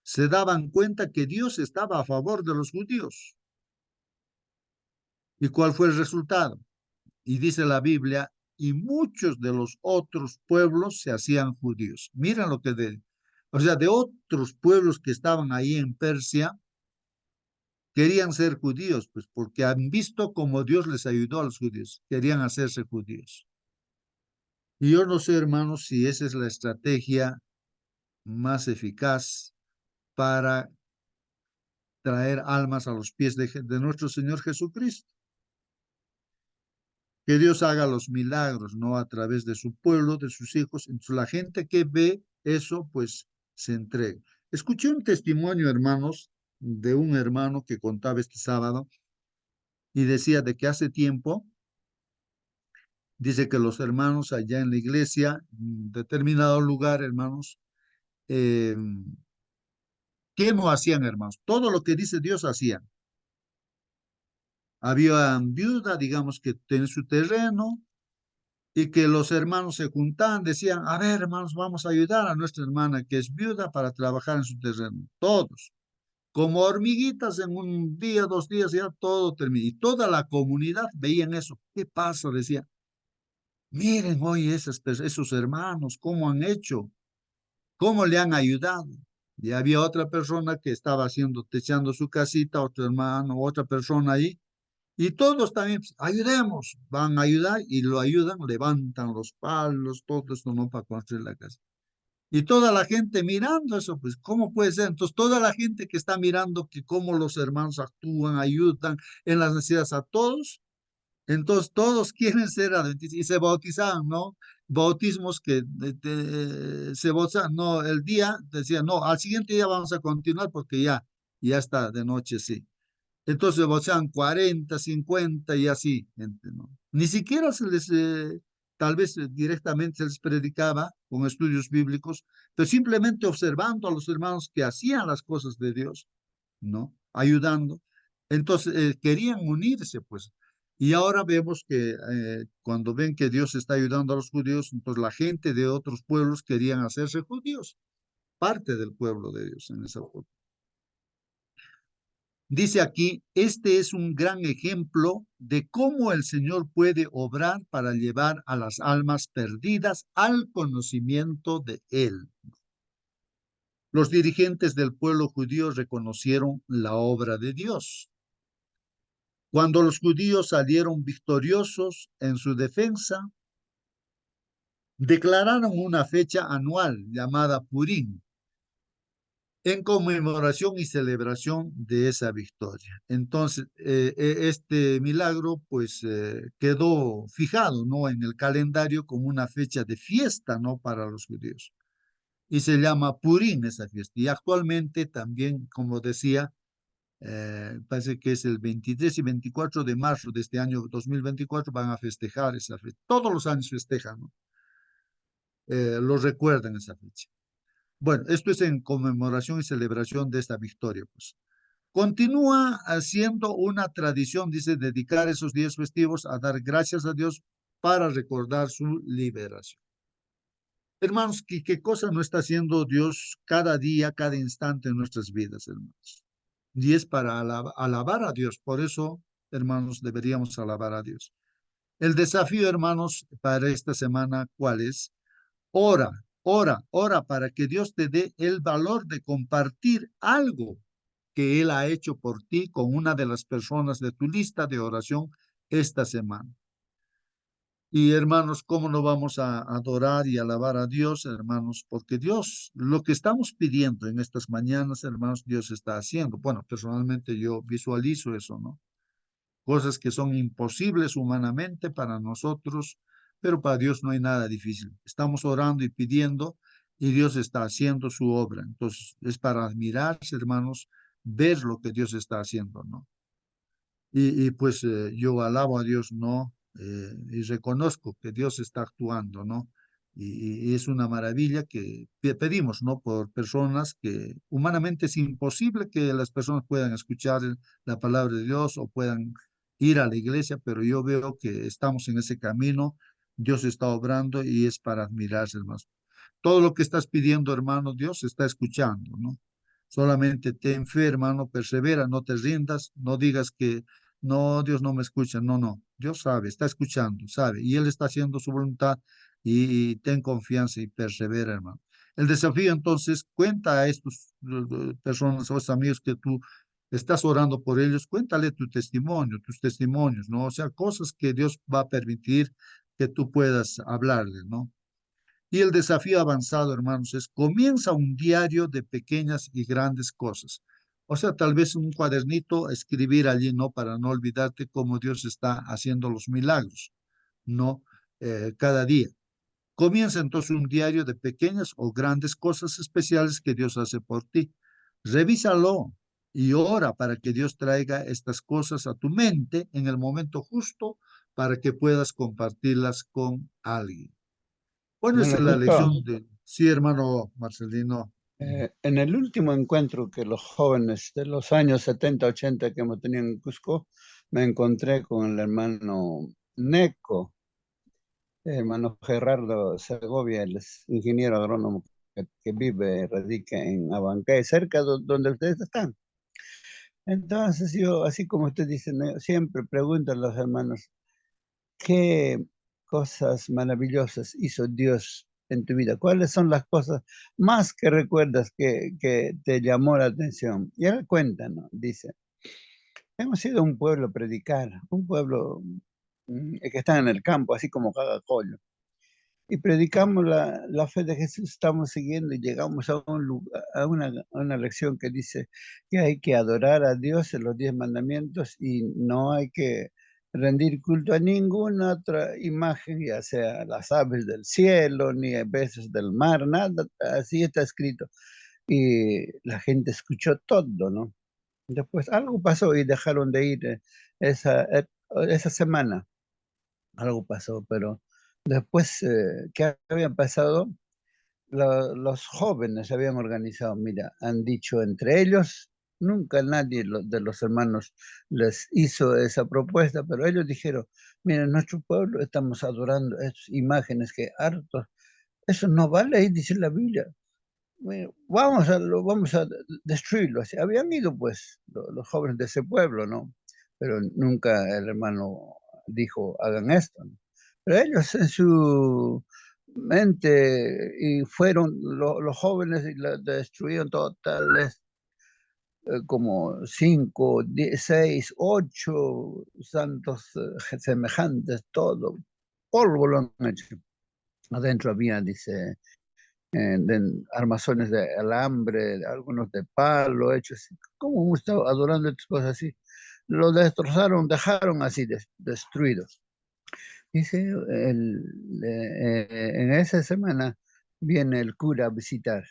se daban cuenta que Dios estaba a favor de los judíos. ¿Y cuál fue el resultado? Y dice la Biblia, y muchos de los otros pueblos se hacían judíos. Miren lo que o sea, de otros pueblos que estaban ahí en Persia, querían ser judíos, pues porque han visto cómo Dios les ayudó a los judíos, querían hacerse judíos. Y yo no sé, hermanos, si esa es la estrategia más eficaz para traer almas a los pies de nuestro Señor Jesucristo. Que Dios haga los milagros, ¿no? A través de su pueblo, de sus hijos. Entonces, la gente que ve eso, pues se entrega. Escuché un testimonio, hermanos, de un hermano que contaba este sábado y decía de que hace tiempo, dice que los hermanos allá en la iglesia, en determinado lugar, hermanos, eh, ¿qué no hacían, hermanos? Todo lo que dice Dios hacían. Había viuda, digamos, que tiene su terreno, y que los hermanos se juntaban, decían, a ver, hermanos, vamos a ayudar a nuestra hermana que es viuda para trabajar en su terreno. Todos, como hormiguitas en un día, 2 días, ya todo terminó. Y toda la comunidad veían eso. ¿Qué pasa? Decía, miren hoy esos hermanos, cómo han hecho, cómo le han ayudado. Y había otra persona que estaba techando su casita, otro hermano, otra persona ahí. Y todos también, pues, ayudemos, van a ayudar y lo ayudan, levantan los palos, todo esto, ¿no? Para construir la casa. Y toda la gente mirando eso, pues, ¿cómo puede ser? Entonces, toda la gente que está mirando que cómo los hermanos actúan, ayudan en las necesidades a todos, entonces todos quieren ser adventistas y se bautizaban, ¿no? Bautismos que se bautizan, no, el día decían, no, al siguiente día vamos a continuar porque ya y hasta de noche sí. Entonces sean 40, 50 y así, gente, ¿no? Ni siquiera se les, tal vez directamente se les predicaba con estudios bíblicos, pero simplemente observando a los hermanos que hacían las cosas de Dios, ¿no? Ayudando. Entonces querían unirse, pues. Y ahora vemos que cuando ven que Dios está ayudando a los judíos, entonces la gente de otros pueblos querían hacerse judíos, parte del pueblo de Dios en esa época. Dice aquí, este es un gran ejemplo de cómo el Señor puede obrar para llevar a las almas perdidas al conocimiento de Él. Los dirigentes del pueblo judío reconocieron la obra de Dios. Cuando los judíos salieron victoriosos en su defensa, declararon una fecha anual llamada Purim, en conmemoración y celebración de esa victoria. Entonces, este milagro pues quedó fijado, ¿no?, en el calendario como una fecha de fiesta, ¿no?, para los judíos. Y se llama Purim esa fiesta. Y actualmente también, como decía, parece que es el 23 y 24 de marzo de este año 2024, van a festejar esa fecha. Todos los años festejan, ¿no? Lo recuerdan esa fecha. Bueno, esto es en conmemoración y celebración de esta victoria, pues. Continúa haciendo una tradición, dice, dedicar esos días festivos a dar gracias a Dios para recordar su liberación. Hermanos, ¿qué cosa no está haciendo Dios cada día, cada instante en nuestras vidas, hermanos? Y es para alabar a Dios. Por eso, hermanos, deberíamos alabar a Dios. El desafío, hermanos, para esta semana, ¿cuál es? Ora, ora para que Dios te dé el valor de compartir algo que Él ha hecho por ti con una de las personas de tu lista de oración esta semana. Y hermanos, ¿cómo no vamos a adorar y alabar a Dios, hermanos? Porque Dios, lo que estamos pidiendo en estas mañanas, hermanos, Dios está haciendo. Bueno, personalmente yo visualizo eso, ¿no? Cosas que son imposibles humanamente para nosotros, pero para Dios no hay nada difícil. Estamos orando y pidiendo y Dios está haciendo su obra. Entonces, es para admirarse, hermanos, ver lo que Dios está haciendo, ¿no? Y pues yo alabo a Dios, ¿no? Y reconozco que Dios está actuando, ¿no? Y es una maravilla que pedimos, ¿no? Por personas que humanamente es imposible que las personas puedan escuchar la palabra de Dios o puedan ir a la iglesia, pero yo veo que estamos en ese camino, Dios está obrando y es para admirarse, hermanos. Todo lo que estás pidiendo, hermano, Dios está escuchando, ¿no? Solamente ten fe, hermano, persevera, no te rindas, no digas que no, Dios no me escucha, no, no, Dios sabe, está escuchando, sabe, y Él está haciendo su voluntad y ten confianza y persevera, hermano. El desafío entonces, cuenta a estos personas, a estos amigos que tú estás orando por ellos, cuéntale tu testimonio, tus testimonios, ¿no? O sea, cosas que Dios va a permitir que tú puedas hablarles, ¿no? Y el desafío avanzado, hermanos, es comienza un diario de pequeñas y grandes cosas. O sea, tal vez un cuadernito, escribir allí, ¿no? Para no olvidarte cómo Dios está haciendo los milagros, ¿no? Cada día. Comienza entonces un diario de pequeñas o grandes cosas especiales que Dios hace por ti. Revísalo y ora para que Dios traiga estas cosas a tu mente en el momento justo para que puedas compartirlas con alguien. Bueno, esa Bueno, es la Lucho, lección de... Sí, hermano Marcelino. en el último encuentro que los jóvenes de los años 70, 80 que hemos tenido en Cusco, me encontré con el hermano Neco, el hermano Gerardo Segovia, el ingeniero agrónomo que vive, radica en Abancay, cerca de donde ustedes están. Entonces yo, así como usted dice, ¿no? Siempre pregunto a los hermanos, ¿qué cosas maravillosas hizo Dios en tu vida? ¿Cuáles son las cosas más que recuerdas que te llamó la atención? Y él cuenta, ¿no? Dice, hemos sido un pueblo a predicar, un pueblo que está en el campo, así como Cagacollo. Y predicamos la fe de Jesús, estamos siguiendo y llegamos a, a una lección que dice que hay que adorar a Dios en los 10 mandamientos y no hay que rendir culto a ninguna otra imagen, ya sea las aves del cielo, ni a peces del mar, nada, así está escrito. Y la gente escuchó todo, ¿no? Después algo pasó y dejaron de ir esa semana. Algo pasó, pero después, ¿qué había pasado? Los jóvenes se habían organizado, mira, han dicho entre ellos, nunca nadie de los hermanos les hizo esa propuesta, pero ellos dijeron, mira, en nuestro pueblo estamos adorando esas imágenes que hartos, eso no vale, ahí dice la Biblia. Bueno, vamos a destruirlo. Así, habían ido pues los jóvenes de ese pueblo, ¿no? Pero nunca el hermano dijo, hagan esto, ¿no? Pero ellos en su mente y fueron los jóvenes y destruyeron totales como 5, 6, 8 santos semejantes, todo. Polvo lo han hecho. Adentro había, dice, armazones de alambre, algunos de palo, hechos. ¿Cómo hemos estado adorando estas cosas así? Lo destrozaron, dejaron así destruidos. Dice, en esa semana viene el cura a visitar.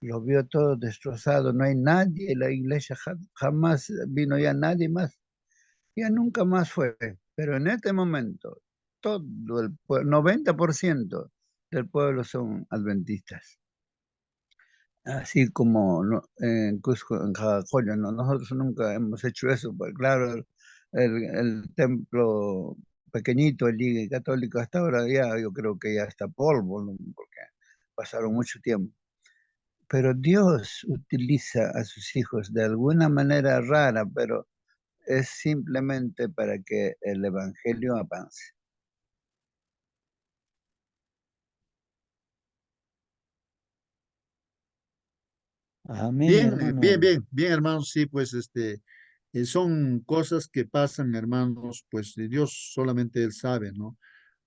Lo vio todo destrozado, no hay nadie, la iglesia jamás vino ya nadie más, ya nunca más fue. Pero en este momento, todo el 90% del pueblo son adventistas. Así como en Cusco, en Jacacoyo, ¿no? Nosotros nunca hemos hecho eso, pues claro, el templo pequeñito, el católico, hasta ahora ya yo creo que ya está polvo, ¿no? Porque pasaron mucho tiempo. Pero Dios utiliza a sus hijos de alguna manera rara, pero es simplemente para que el evangelio avance. Amén, Bien, hermano. bien, hermanos, sí, pues son cosas que pasan, hermanos, pues Dios solamente Él sabe, ¿no?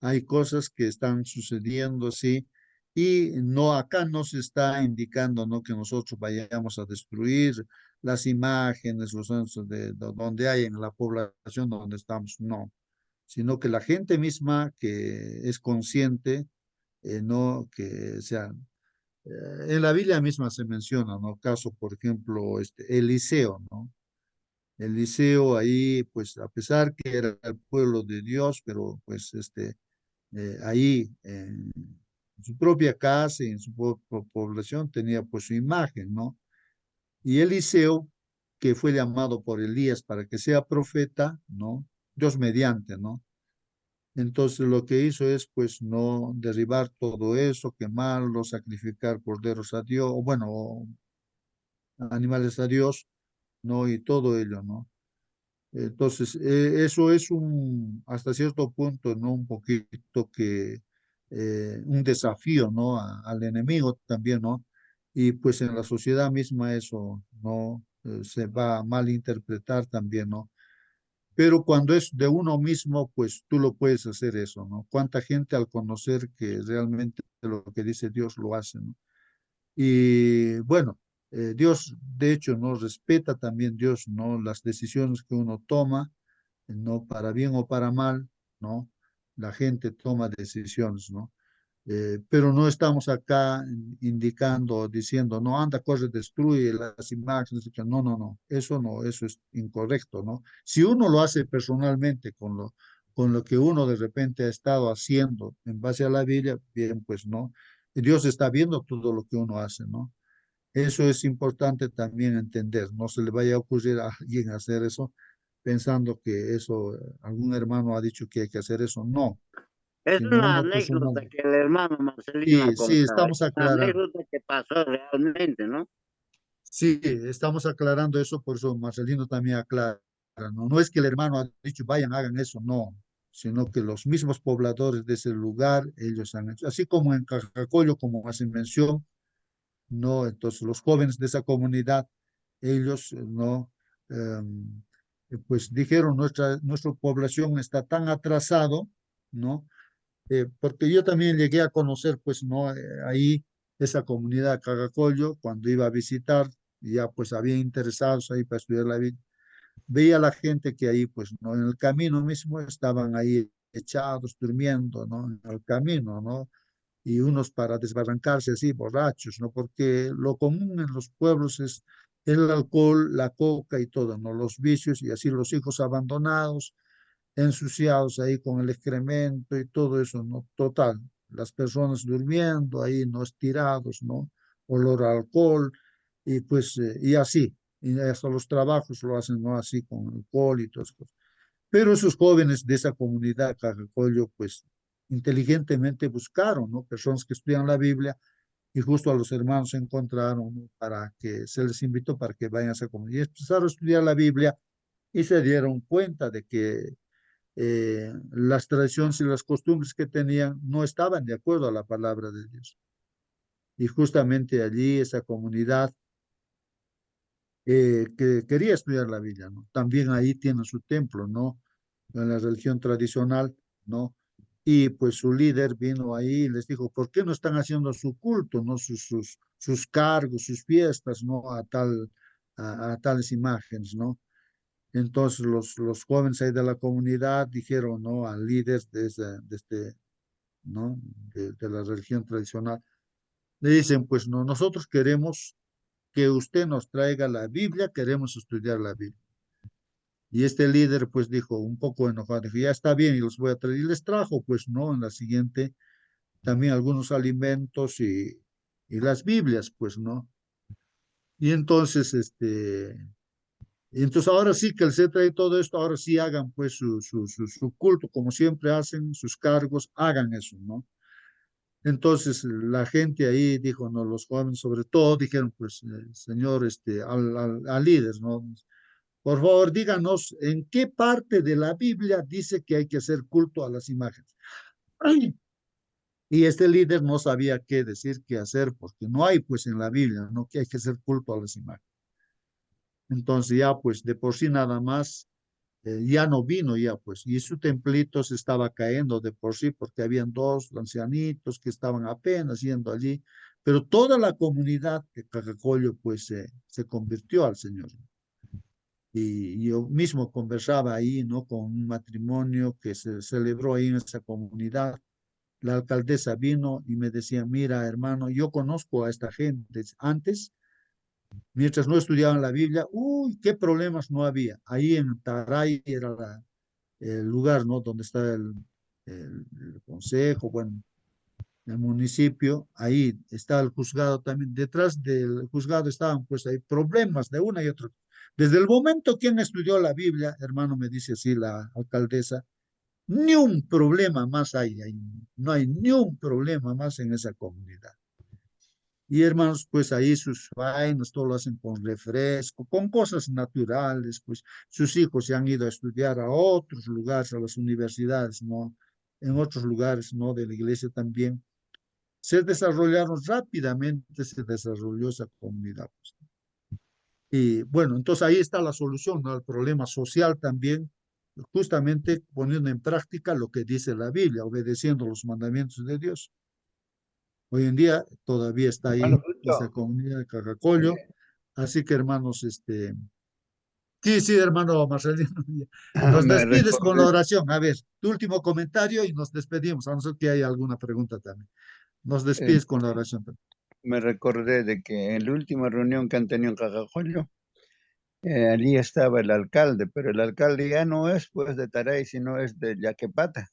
Hay cosas que están sucediendo, sí, y no, acá no se está indicando, ¿no? Que nosotros vayamos a destruir las imágenes, los santos donde hay en la población donde estamos, no, sino que la gente misma que es consciente, no, que sea en la Biblia misma se menciona, ¿no? Caso, por ejemplo, Eliseo, ¿no? Eliseo ahí, pues, a pesar que era el pueblo de Dios, pero pues, ahí en su propia casa y en su población tenía pues su imagen, ¿no? Y Eliseo, que fue llamado por Elías para que sea profeta, ¿no? Dios mediante, ¿no? Entonces lo que hizo es pues no derribar todo eso, quemarlo, sacrificar corderos a Dios, o bueno, animales a Dios, ¿no? Y todo ello, ¿no? Entonces, eso es hasta cierto punto, ¿no? Un poquito que, un desafío, ¿no? Al enemigo también, ¿no? Y pues en la sociedad misma eso, ¿no? Se va a malinterpretar también, ¿no? Pero cuando es de uno mismo, pues tú lo puedes hacer eso, ¿no? Cuánta gente al conocer que realmente lo que dice Dios lo hace, ¿no? Y bueno, Dios, de hecho, nos respeta también Dios, ¿no? Las decisiones que uno toma, ¿no? Para bien o para mal, ¿no? La gente toma decisiones, ¿no? Pero no estamos acá indicando, diciendo, no, anda, corre, destruye las imágenes, que no, eso es incorrecto, ¿no? Si uno lo hace personalmente con lo que uno de repente ha estado haciendo en base a la Biblia, bien, pues no, Dios está viendo todo lo que uno hace, ¿no? Eso es importante también entender, no se le vaya a ocurrir a alguien hacer eso pensando que eso, algún hermano ha dicho que hay que hacer eso, no, Es sino una uno anécdota personal. que el hermano Marcelino ha Sí, sí, contado. Es estamos una aclarando. anécdota que pasó realmente, ¿no? Sí, estamos aclarando eso, por eso Marcelino también aclara. No, no es que el hermano ha dicho, vayan, hagan eso, no, sino que los mismos pobladores de ese lugar, ellos han hecho, así como en Cajacoyo, como hacen mención, no, entonces los jóvenes de esa comunidad, ellos, no, pues dijeron, nuestra población está tan atrasado, ¿no? Porque yo también llegué a conocer, pues, ¿no? Ahí esa comunidad Cagacollo, cuando iba a visitar, ya pues había interesados ahí para estudiar la vida. Veía a la gente que ahí, pues, ¿no? En el camino mismo estaban ahí echados, durmiendo, ¿no? En el camino, ¿no? Y unos para desbarrancarse así, borrachos, ¿no? Porque lo común en los pueblos es el alcohol, la coca y todo, ¿no? Los vicios y así los hijos abandonados, ensuciados ahí con el excremento y todo eso, ¿no? Total, las personas durmiendo ahí, ¿no? Estirados, ¿no? Olor a alcohol y pues, y así, y hasta los trabajos lo hacen, ¿no? Así con alcohol y todas esas cosas. Pero esos jóvenes de esa comunidad, Cajacollo, pues inteligentemente buscaron, ¿no? Personas que estudian la Biblia y justo a los hermanos se encontraron, ¿no? Para que se les invitó para que vayan a esa comunidad. Y empezaron a estudiar la Biblia y se dieron cuenta de que las tradiciones y las costumbres que tenían no estaban de acuerdo a la palabra de Dios. Y justamente allí esa comunidad que quería estudiar la Biblia, ¿no? También ahí tiene su templo, ¿no? En la religión tradicional, ¿no? Y pues su líder vino ahí y les dijo, ¿por qué no están haciendo su culto, ¿no? Sus cargos, sus fiestas, ¿no? A tales imágenes, ¿no? Entonces los jóvenes ahí de la comunidad dijeron, ¿no? Al líder ¿no? De la religión tradicional, le dicen, pues no, nosotros queremos que usted nos traiga la Biblia, queremos estudiar la Biblia. Y este líder pues dijo, un poco enojado, dijo, ya está bien, y los voy a traer. Y les trajo, pues no, en la siguiente, también algunos alimentos y las Biblias, pues no. Y entonces, y entonces ahora sí que el se trae todo esto, ahora sí hagan pues su culto, como siempre hacen, sus cargos, hagan eso, ¿no? Entonces la gente ahí dijo, no, los jóvenes sobre todo dijeron, pues, señor, al líder, ¿no? Por favor, díganos en qué parte de la Biblia dice que hay que hacer culto a las imágenes. ¡Ay! Y este líder no sabía qué decir, qué hacer, porque no hay pues en la Biblia, ¿no? Que hay que hacer culto a las imágenes. Entonces ya pues de por sí nada más, ya no vino ya pues, y su templito se estaba cayendo de por sí, porque habían dos ancianitos que estaban apenas yendo allí, pero toda la comunidad de Cajacollo pues se convirtió al Señor. Y yo mismo conversaba ahí, ¿no? Con un matrimonio que se celebró ahí en esa comunidad. La alcaldesa vino y me decía, mira, hermano, yo conozco a esta gente. Antes, mientras no estudiaban la Biblia, uy, qué problemas no había. Ahí en Taray era el lugar, ¿no? Donde está el consejo, bueno, el municipio. Ahí está el juzgado también. Detrás del juzgado estaban, pues, hay problemas de una y otra. Desde el momento quien estudió la Biblia, hermano, me dice así la alcaldesa, ni un problema más hay, no hay ni un problema más en esa comunidad. Y hermanos, pues ahí sus vainas, todo lo hacen con refresco, con cosas naturales, pues sus hijos se han ido a estudiar a otros lugares, a las universidades, ¿no? En otros lugares, ¿no? De la iglesia también. Se desarrollaron rápidamente, se desarrolló esa comunidad, pues. Y bueno, entonces ahí está la solución, ¿no? Al problema social también, justamente poniendo en práctica lo que dice la Biblia, obedeciendo los mandamientos de Dios. Hoy en día todavía está Bueno, ahí esa comunidad de Cajacollo, así que hermanos, sí, sí, hermano Marcelino, nos me despides con la recordé, oración. A ver, tu último comentario y nos despedimos, a no ser que haya alguna pregunta también. Nos eh, despides con la oración también. me recordé de que en la última reunión que han tenido en Cajacollo, allí estaba el alcalde, pero el alcalde ya no es pues de Taray, sino es de Yaquepata.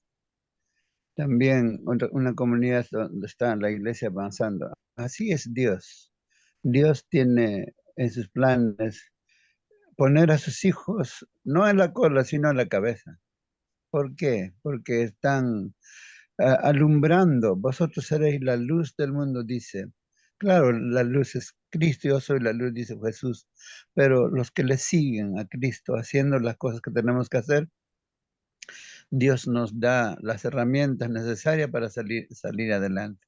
También una comunidad donde está la iglesia avanzando. Así es Dios. Dios tiene en sus planes poner a sus hijos no en la cola, sino en la cabeza. ¿Por qué? Porque están alumbrando. Vosotros seréis la luz del mundo, dice. Claro, la luz es Cristo, yo soy la luz, dice Jesús. Pero los que le siguen a Cristo haciendo las cosas que tenemos que hacer, Dios nos da las herramientas necesarias para salir adelante.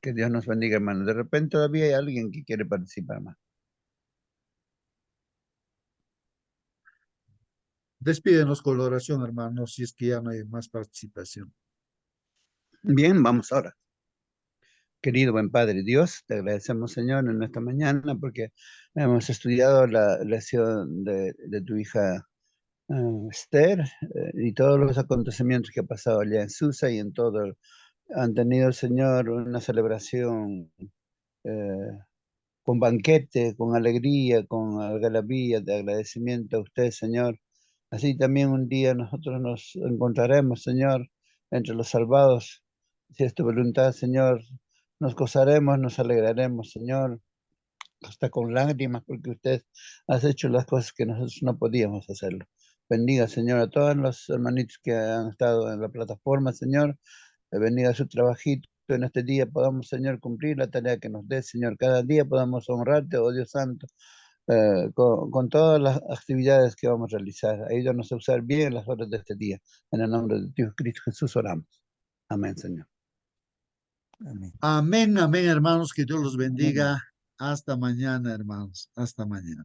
Que Dios nos bendiga, hermano. De repente todavía hay alguien que quiere participar más. Despídenos con la oración, hermanos, si es que ya no hay más participación. Bien, vamos ahora. Querido buen Padre Dios, te agradecemos, Señor, en esta mañana porque hemos estudiado la lección de tu hija Esther y todos los acontecimientos que ha pasado allá en Susa y en todo. Han tenido, Señor, una celebración con banquete, con alegría, con algarabía de agradecimiento a usted, Señor. Así también un día nosotros nos encontraremos, Señor, entre los salvados. Si es tu voluntad, Señor, nos gozaremos, nos alegraremos, Señor, hasta con lágrimas, porque usted ha hecho las cosas que nosotros no podíamos hacerlo. Bendiga, Señor, a todos los hermanitos que han estado en la plataforma, Señor. Bendiga su trabajito en este día. Podamos, Señor, cumplir la tarea que nos dé, Señor. Cada día podamos honrarte, oh Dios Santo, con todas las actividades que vamos a realizar. Ayúdanos a usar bien las horas de este día. En el nombre de Dios Cristo Jesús oramos. Amén, Señor. Amén. Amén, amén, hermanos, que Dios los bendiga. Hasta mañana, hermanos. Hasta mañana.